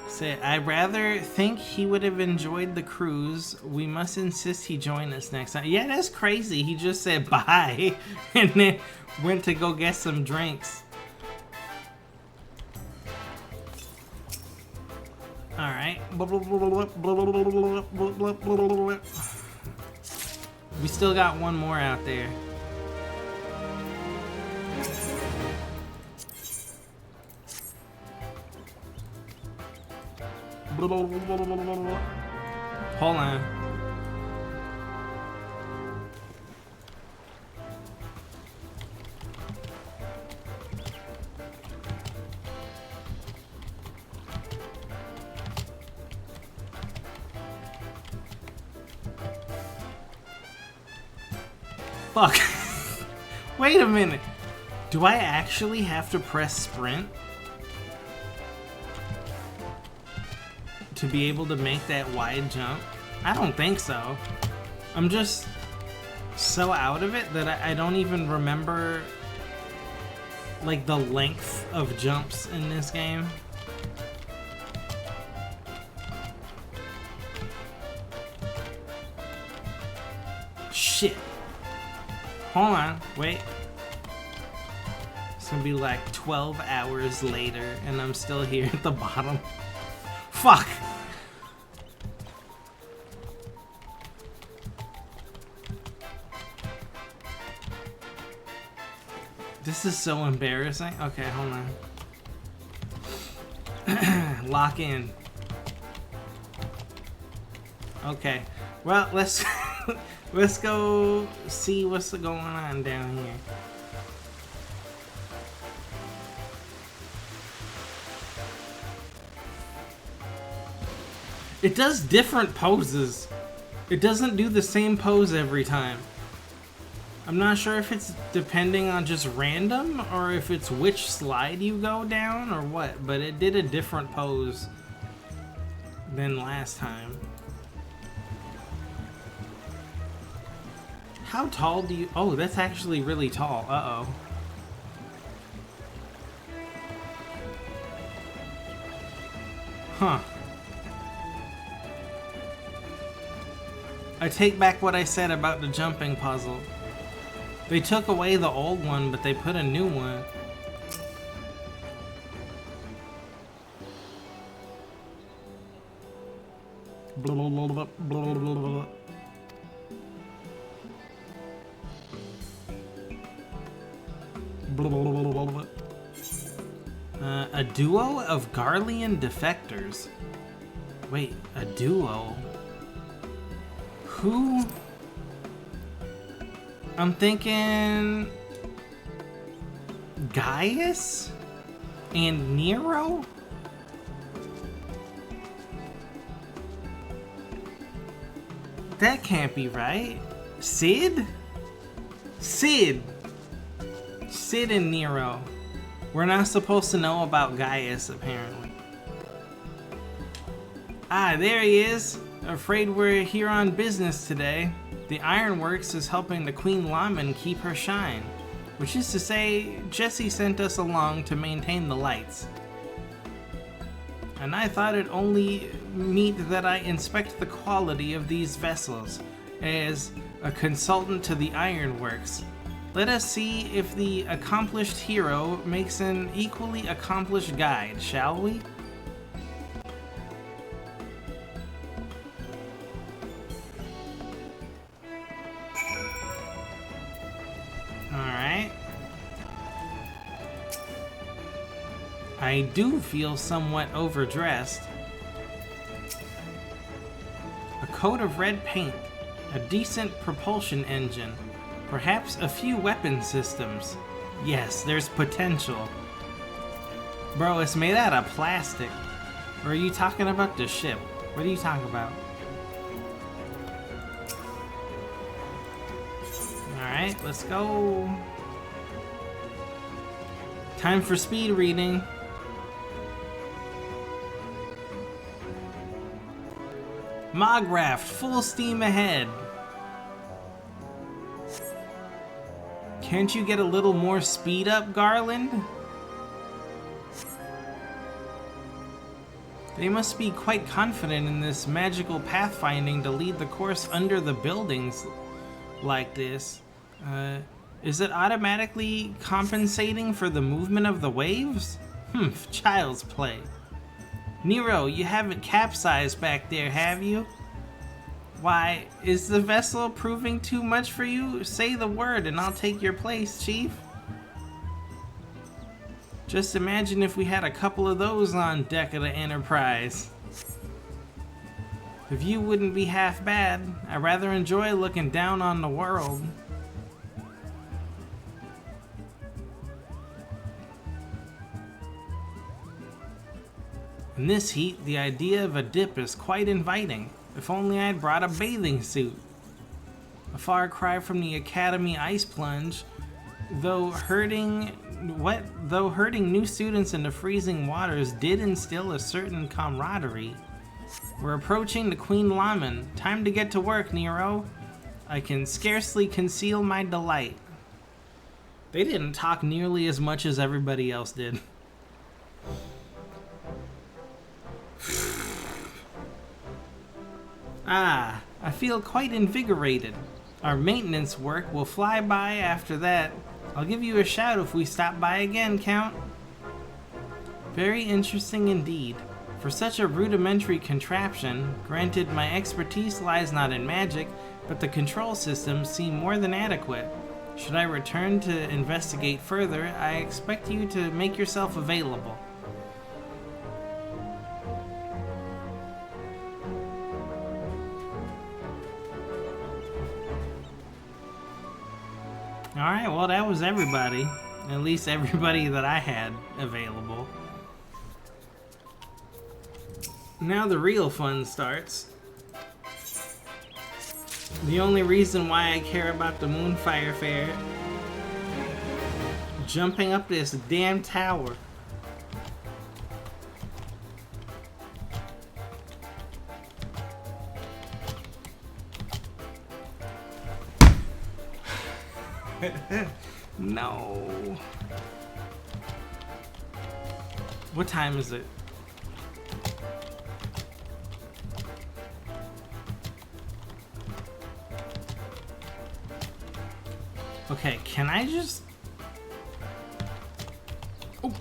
S1: Say, I rather think he would have enjoyed the cruise. We must insist he join us next time. Yeah, that's crazy. He just said bye and then went to go get some drinks. Alright. We still got one more out there. Hold on. Fuck. Wait a minute. Do I actually have to press sprint to be able to make that wide jump? I don't think so. I'm just so out of it that I don't even remember like the length of jumps in this game. Shit. Hold on, wait. It's gonna be like 12 hours later and I'm still here at the bottom. Fuck! This is so embarrassing. Okay, hold on. Lock in. Okay. Well, let's let's go see what's going on down here. It does different poses. It doesn't do the same pose every time. I'm not sure if it's depending on just random or if it's which slide you go down or what, but it did a different pose than last time. How tall do you... Oh, that's actually really tall. Uh-oh. Huh. I take back what I said about the jumping puzzle. They took away the old one, but they put a new one. A duo of Garlean defectors. Wait, a duo? Who? I'm thinking Gaius and Nero? That can't be right. Sid? Sid and Nero. We're not supposed to know about Gaius, apparently. Ah, there he is. Afraid we're here on business today. The Ironworks is helping the Queen Laman keep her shine. Which is to say, Jesse sent us along to maintain the lights. And I thought it only meet that I inspect the quality of these vessels as a consultant to the Ironworks. Let us see if the accomplished hero makes an equally accomplished guide, shall we? Alright. I do feel somewhat overdressed. A coat of red paint, a decent propulsion engine, perhaps a few weapon systems. Yes, there's potential. Bro, it's made out of plastic. Or are you talking about the ship? What are you talking about? Alright, let's go. Time for speed reading. Mograft, full steam ahead. Can't you get a little more speed up, Garland? They must be quite confident in this magical pathfinding to lead the course under the buildings like this. Is it automatically compensating for the movement of the waves? Child's play. Nero, you haven't capsized back there, have you? Why, is the vessel proving too much for you? Say the word and I'll take your place, Chief. Just imagine if we had a couple of those on deck of the Enterprise. The view wouldn't be half bad. I rather enjoy looking down on the world. In this heat, the idea of a dip is quite inviting. If only I'd brought a bathing suit. A far cry from the Academy ice plunge, though hurting new students into freezing waters did instill a certain camaraderie. We're approaching the Queen Laman. Time to get to work, Nero. I can scarcely conceal my delight. They didn't talk nearly as much as everybody else did. Ah, I feel quite invigorated. Our maintenance work will fly by after that. I'll give you a shout if we stop by again, Count. Very interesting indeed. For such a rudimentary contraption, granted my expertise lies not in magic, but the control systems seem more than adequate. Should I return to investigate further, I expect you to make yourself available. Alright, well that was everybody. At least everybody that I had available. Now the real fun starts. The only reason why I care about the Moonfire Faire. Jumping up this damn tower. No. What time is it? Okay, can I just... Oh.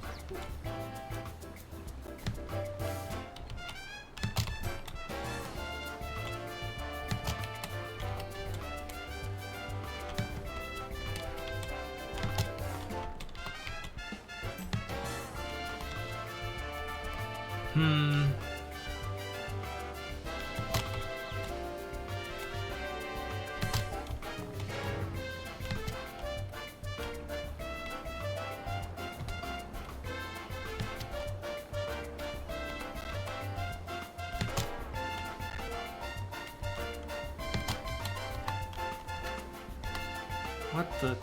S1: What the?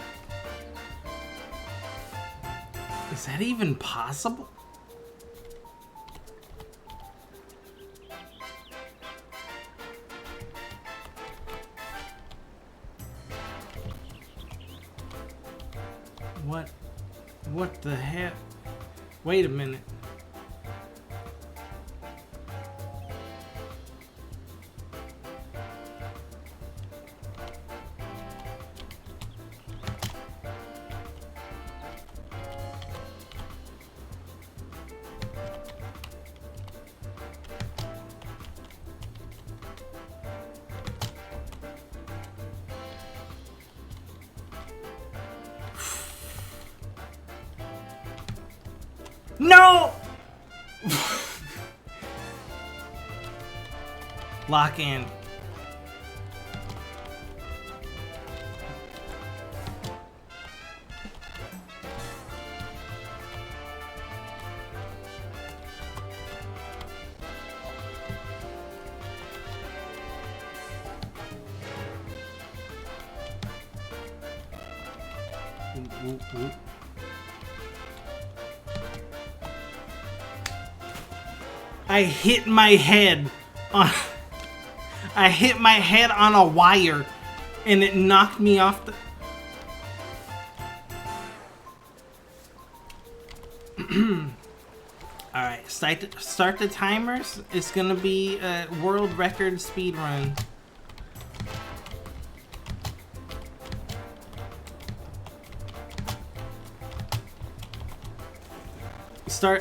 S1: Is that even possible? What the heck? Wait a minute. No! Lock in. Ooh. I hit my head on a wire and it knocked me off the Alright, start the timers. It's gonna be a world record speed run.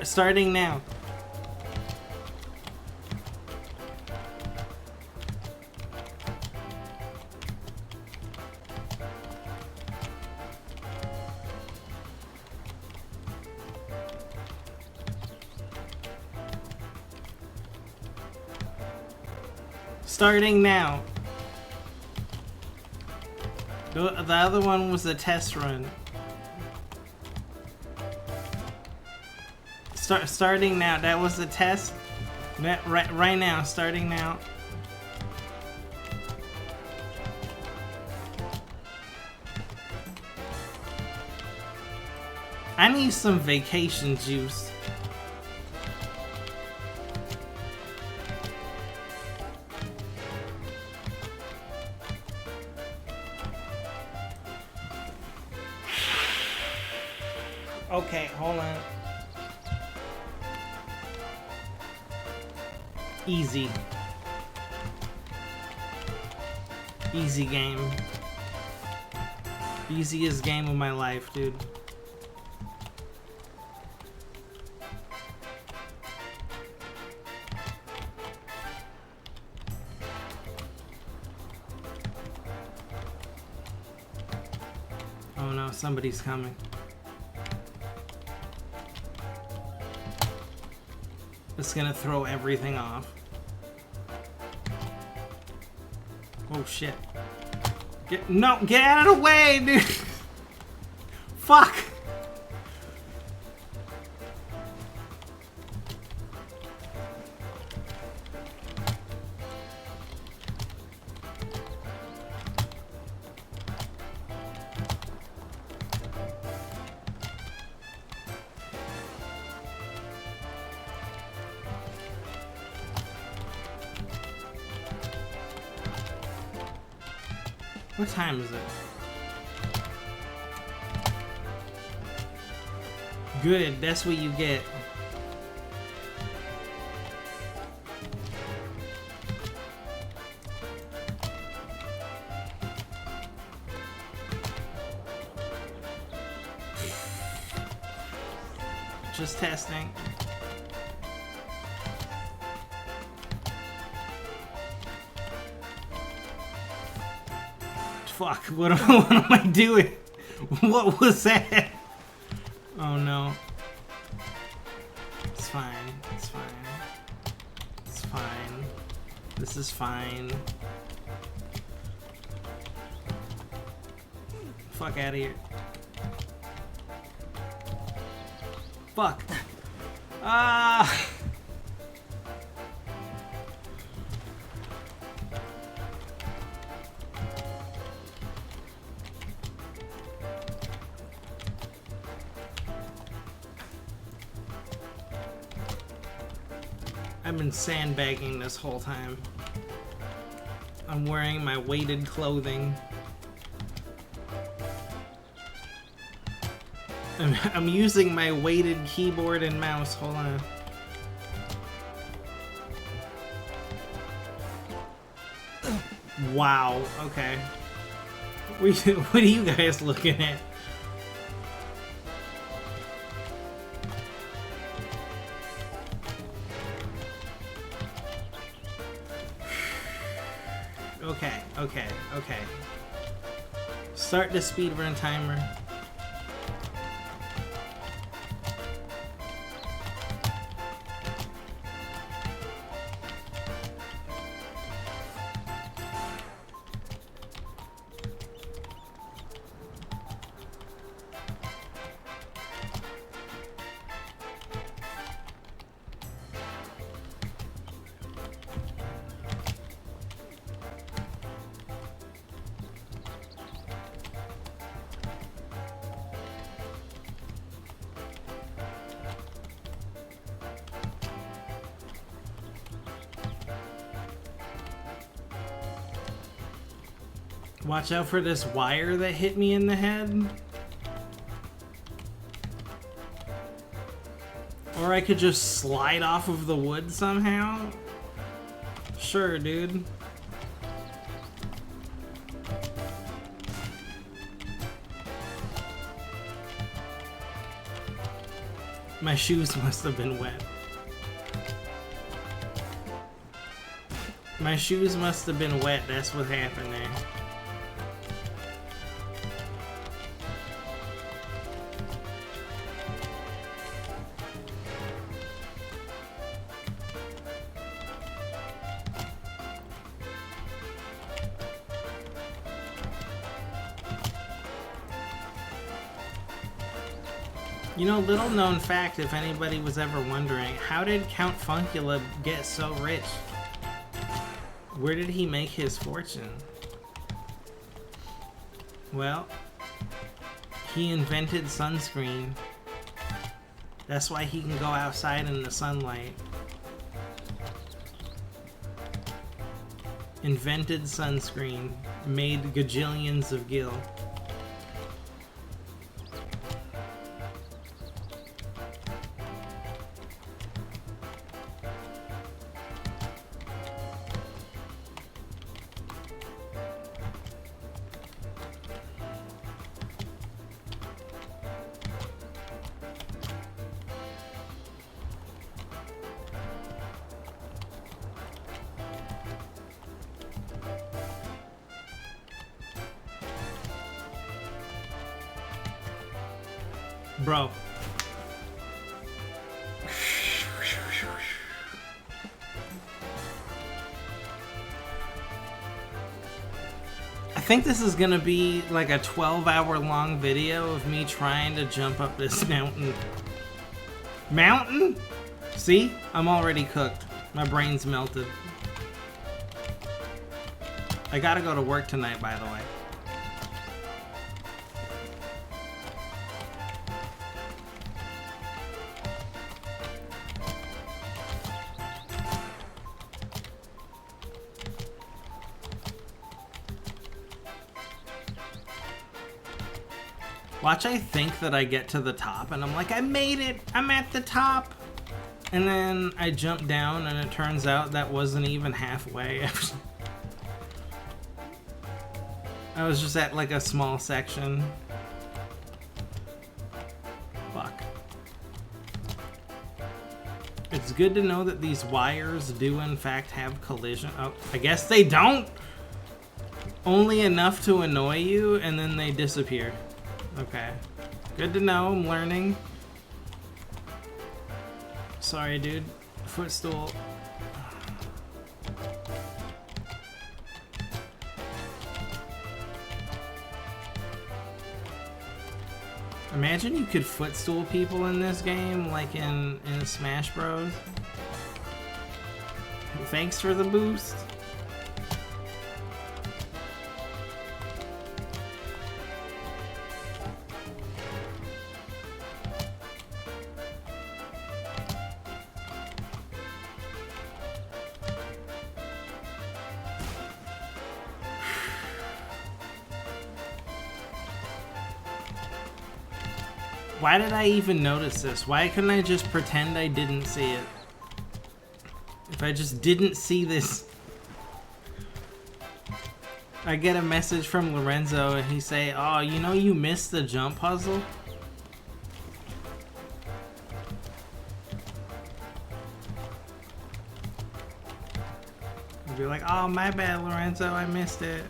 S1: Starting now. Starting now. The other one was a test run. Starting now. That was a test. Right now. Starting now. I need some vacation juice. Okay, hold on. Easy. Easy game. Easiest game of my life, dude. Oh no, somebody's coming. It's gonna throw everything off. Oh shit. Get out of the way, dude! Fuck! What time is it? Good, that's what you get. Just testing. Fuck, what am I doing? What was that? Oh no. It's fine, it's fine. It's fine. This is fine. Fuck out of here. Fuck. Ah. I've been sandbagging this whole time. I'm wearing my weighted clothing. I'm using my weighted keyboard and mouse. Hold on. Wow, okay. What are you guys looking at? Okay. Start the speedrun timer. Watch out for this wire that hit me in the head. Or I could just slide off of the wood somehow. Sure, dude. My shoes must have been wet. My shoes must have been wet. That's what happened there. You know, little known fact, if anybody was ever wondering, how did Count Funkula get so rich? Where did he make his fortune? Well, he invented sunscreen. That's why he can go outside in the sunlight. Invented sunscreen, made gajillions of gil. Bro. I think this is gonna be like a 12-hour long video of me trying to jump up this mountain. Mountain? See? I'm already cooked. My brain's melted. I gotta go to work tonight, by the way. Watch, I think that I get to the top and I'm like, I made it! I'm at the top! And then I jump down and it turns out that wasn't even halfway. I was just at like a small section. Fuck. It's good to know that these wires do in fact have collision. Oh, I guess they don't! Only enough to annoy you and then they disappear. Okay. Good to know, I'm learning. Sorry, dude. Footstool. Imagine you could footstool people in this game, like in Smash Bros. Thanks for the boost. Why did I even notice this? Why couldn't I just pretend I didn't see it? If I just didn't see this. I get a message from Lorenzo and he say, oh, you know you missed the jump puzzle? I'd be like, oh, my bad, Lorenzo, I missed it.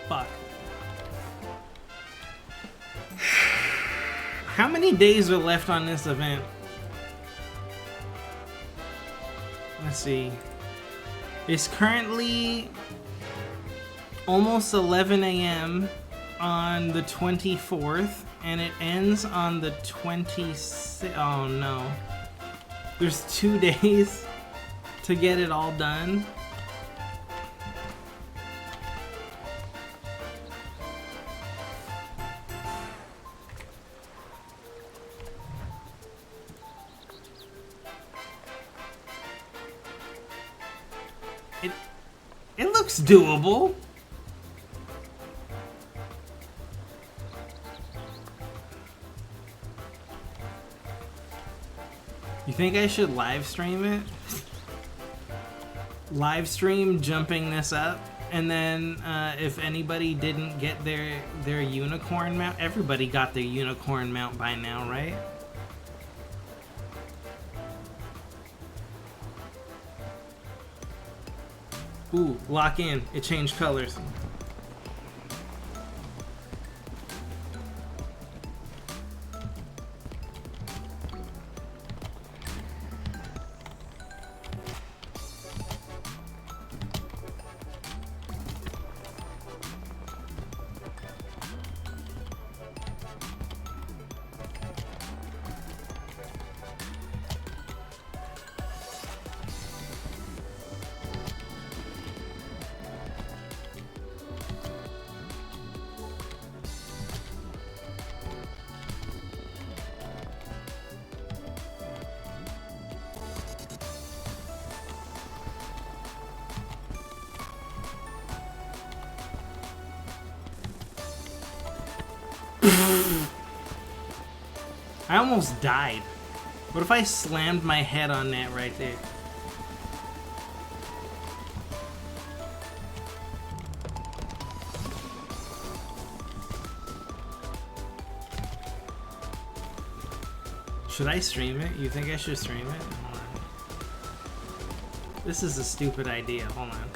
S1: Fuck. How many days are left on this event? Let's see. It's currently almost 11 a.m. on the 24th, and it ends on the 26th. Oh no. There's 2 days to get it all done. It looks doable. You think I should live stream it? Live stream jumping this up, and then if anybody didn't get their unicorn mount, everybody got their unicorn mount by now, right? Ooh, lock in. It changed colors. I almost died. What if I slammed my head on that right there? Should I stream it? You think I should stream it? Hold on. This is a stupid idea. Hold on.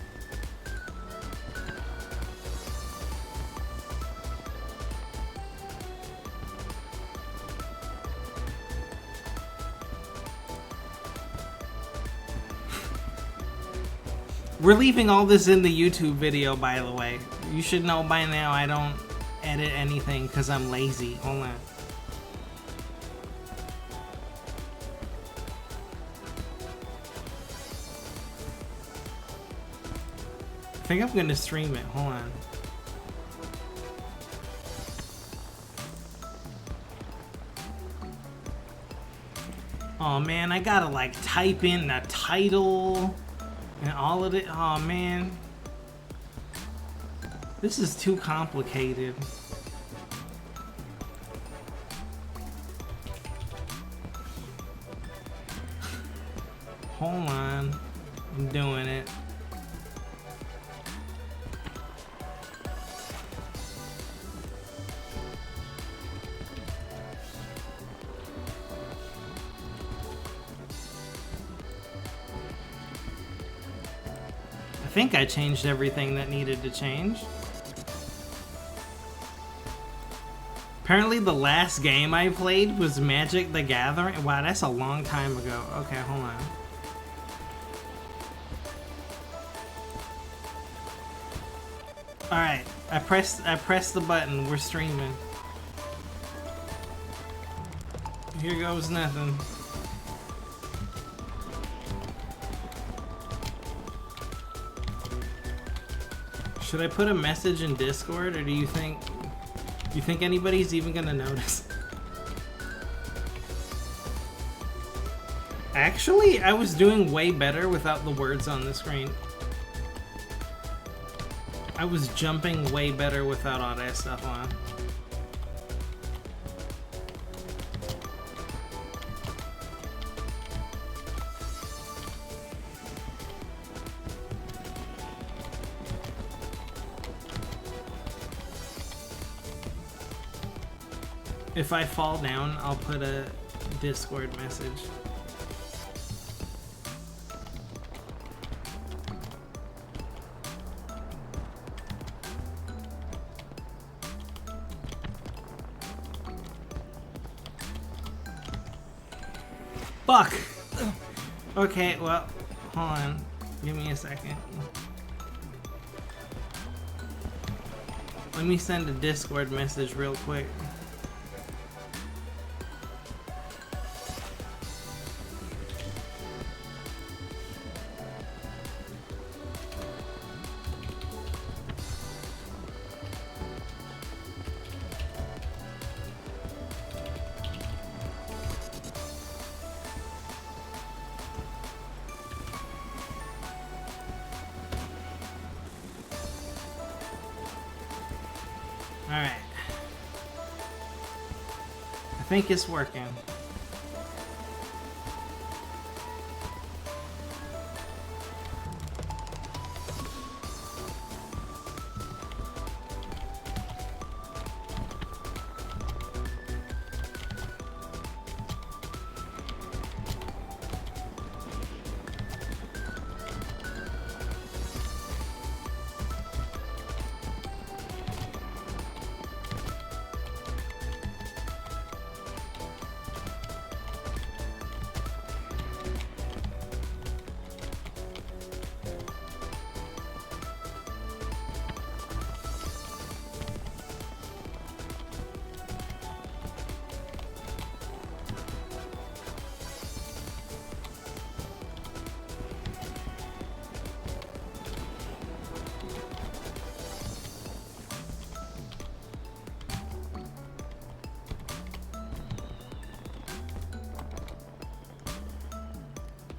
S1: We're leaving all this in the YouTube video, by the way. You should know by now I don't edit anything because I'm lazy. Hold on. I think I'm gonna stream it. Hold on. Oh man, I gotta like type in the title and all of it. Oh man, this is too complicated. Hold on, I'm doing it. I think I changed everything that needed to change. Apparently the last game I played was Magic the Gathering. Wow, that's a long time ago. Okay, hold on. Alright, I pressed the button. We're streaming. Here goes nothing. Should I put a message in Discord, or do you think anybody's even gonna notice? Actually, I was doing way better without the words on the screen. I was jumping way better without all that stuff on. If I fall down, I'll put a Discord message. Fuck! Okay, well, hold on. Give me a second. Let me send a Discord message real quick. Alright. I think it's working.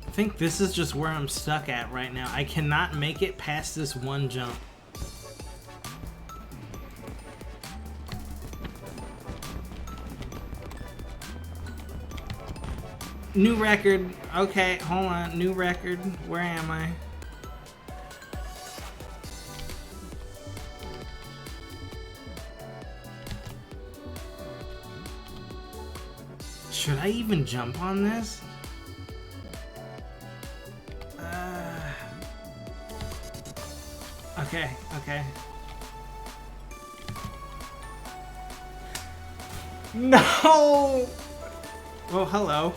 S1: I think this is just where I'm stuck at right now. I cannot make it past this one jump. New record. Okay, hold on. New record. Where am I? Should I even jump on this? Okay, okay. No! Well, hello.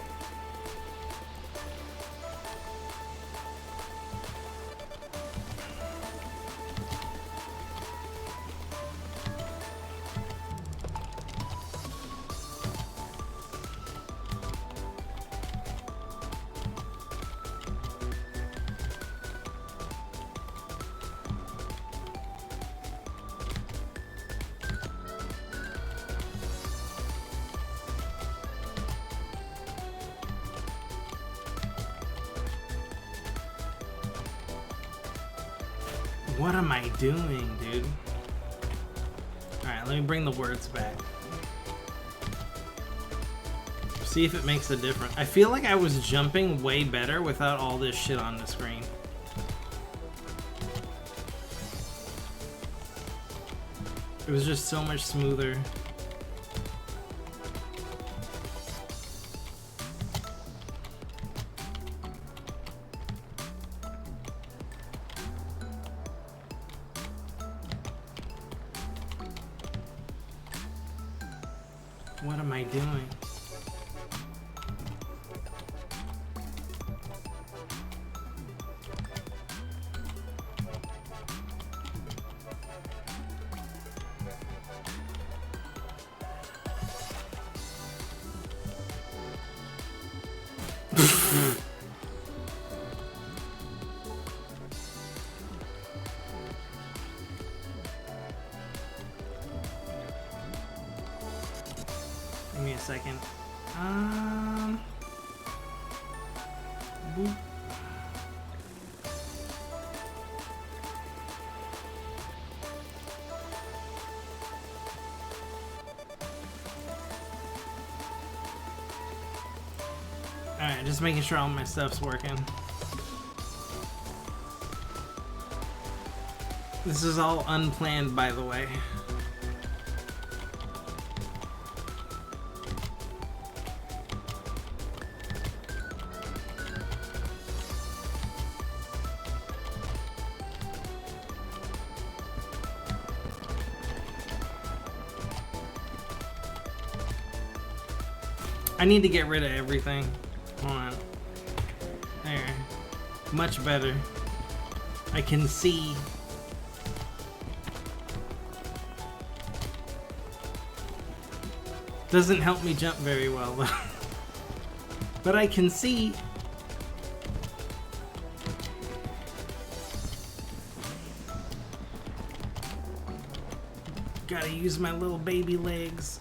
S1: What am I doing, dude? Alright, let me bring the words back. See if it makes a difference. I feel like I was jumping way better without all this shit on the screen. It was just so much smoother. What am I doing? Give me a second. Boop. Alright, just making sure all my stuff's working. This is all unplanned, by the way. I need to get rid of everything. Hold on. There. Much better. I can see. Doesn't help me jump very well though. But I can see. Gotta use my little baby legs.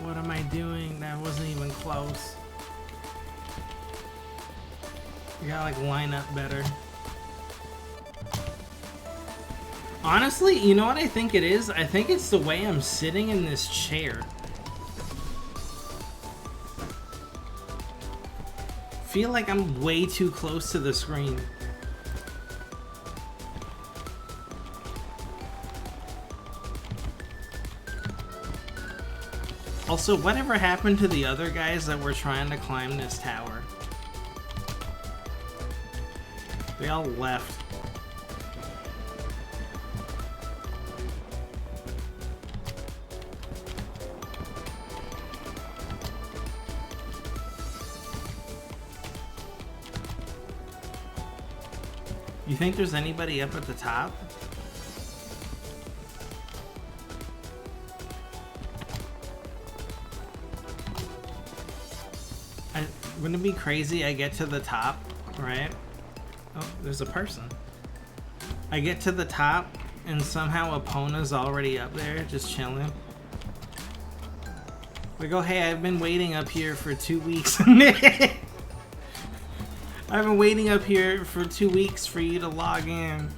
S1: What am I doing? That wasn't even close. You gotta like line up better. Honestly, you know what I think it is? I think it's the way I'm sitting in this chair. Feel like I'm way too close to the screen. Also, whatever happened to the other guys that were trying to climb this tower? They all left. You think there's anybody up at the top? Wouldn't it be crazy? I get to the top, right? Oh, there's a person. I get to the top and somehow Epona's already up there, just chilling. We go, hey, I've been waiting up here for 2 weeks. I've been waiting up here for 2 weeks for you to log in.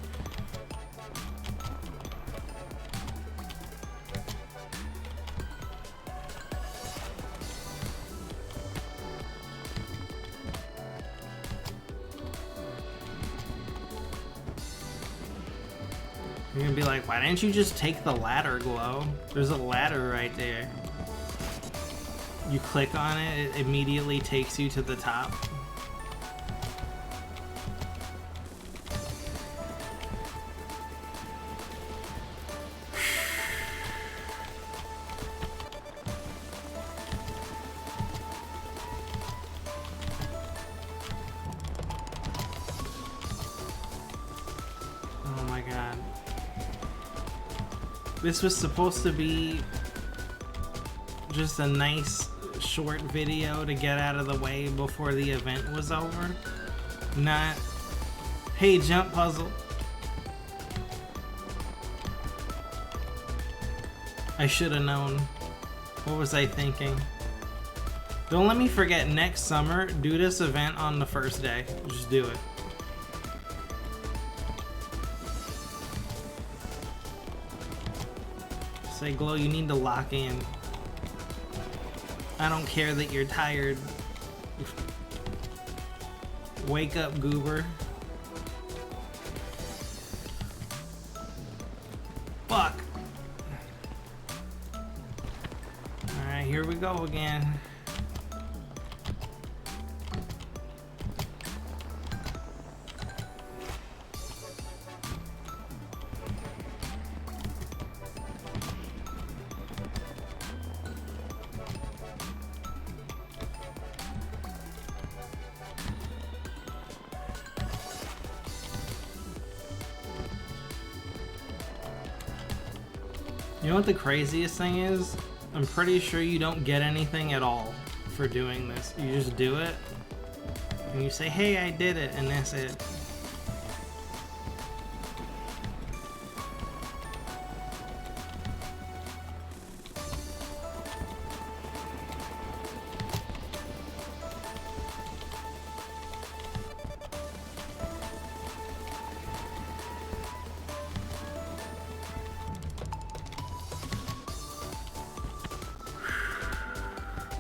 S1: You're gonna be like, why didn't you just take the ladder, Glow? There's a ladder right there. You click on it, it immediately takes you to the top. Oh my god. This was supposed to be just a nice short video to get out of the way before the event was over. Not, hey, jump puzzle. I should have known. What was I thinking? Don't let me forget, next summer, do this event on the first day. Just do it. Say, Glow, you need to lock in. I don't care that you're tired. Wake up, goober. Fuck. Alright, here we go again. You know what the craziest thing is? I'm pretty sure you don't get anything at all for doing this. You just do it, and you say, hey, I did it, and that's it.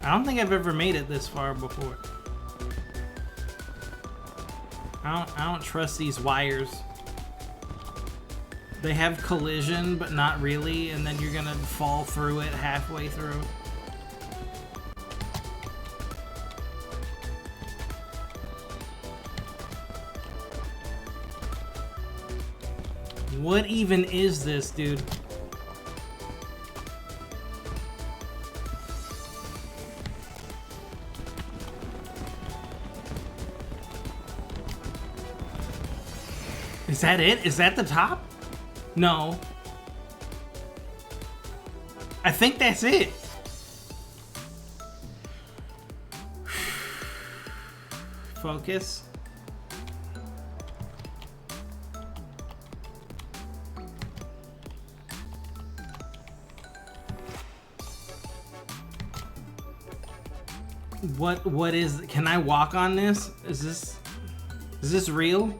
S1: I don't think I've ever made it this far before. I don't trust these wires. They have collision, but not really, and then you're gonna fall through it halfway through. What even is this, dude? Is that it? Is that the top? No. I think that's it. Focus. What is, can I walk on this? Is this real?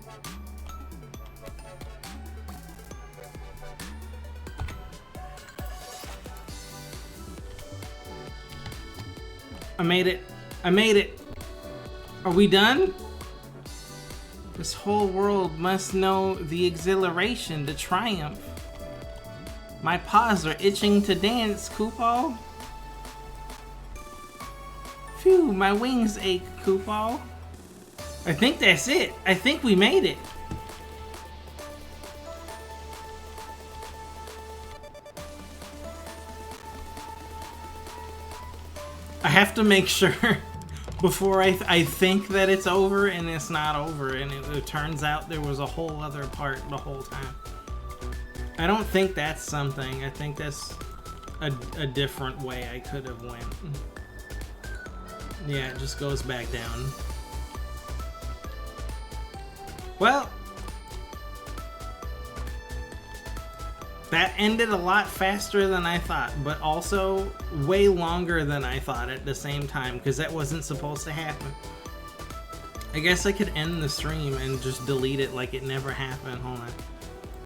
S1: I made it. I made it. Are we done? This whole world must know the exhilaration, the triumph. My paws are itching to dance, Koopo. Phew, my wings ache, Koopo. I think that's it. I think we made it. I have to make sure before I think that it's over, and it's not over, and it turns out there was a whole other part the whole time. I don't think that's something. I think that's a different way I could have went. Yeah, it just goes back down. Well, that ended a lot faster than I thought, but also way longer than I thought at the same time, because that wasn't supposed to happen. I guess I could end the stream and just delete it like it never happened. Hold on.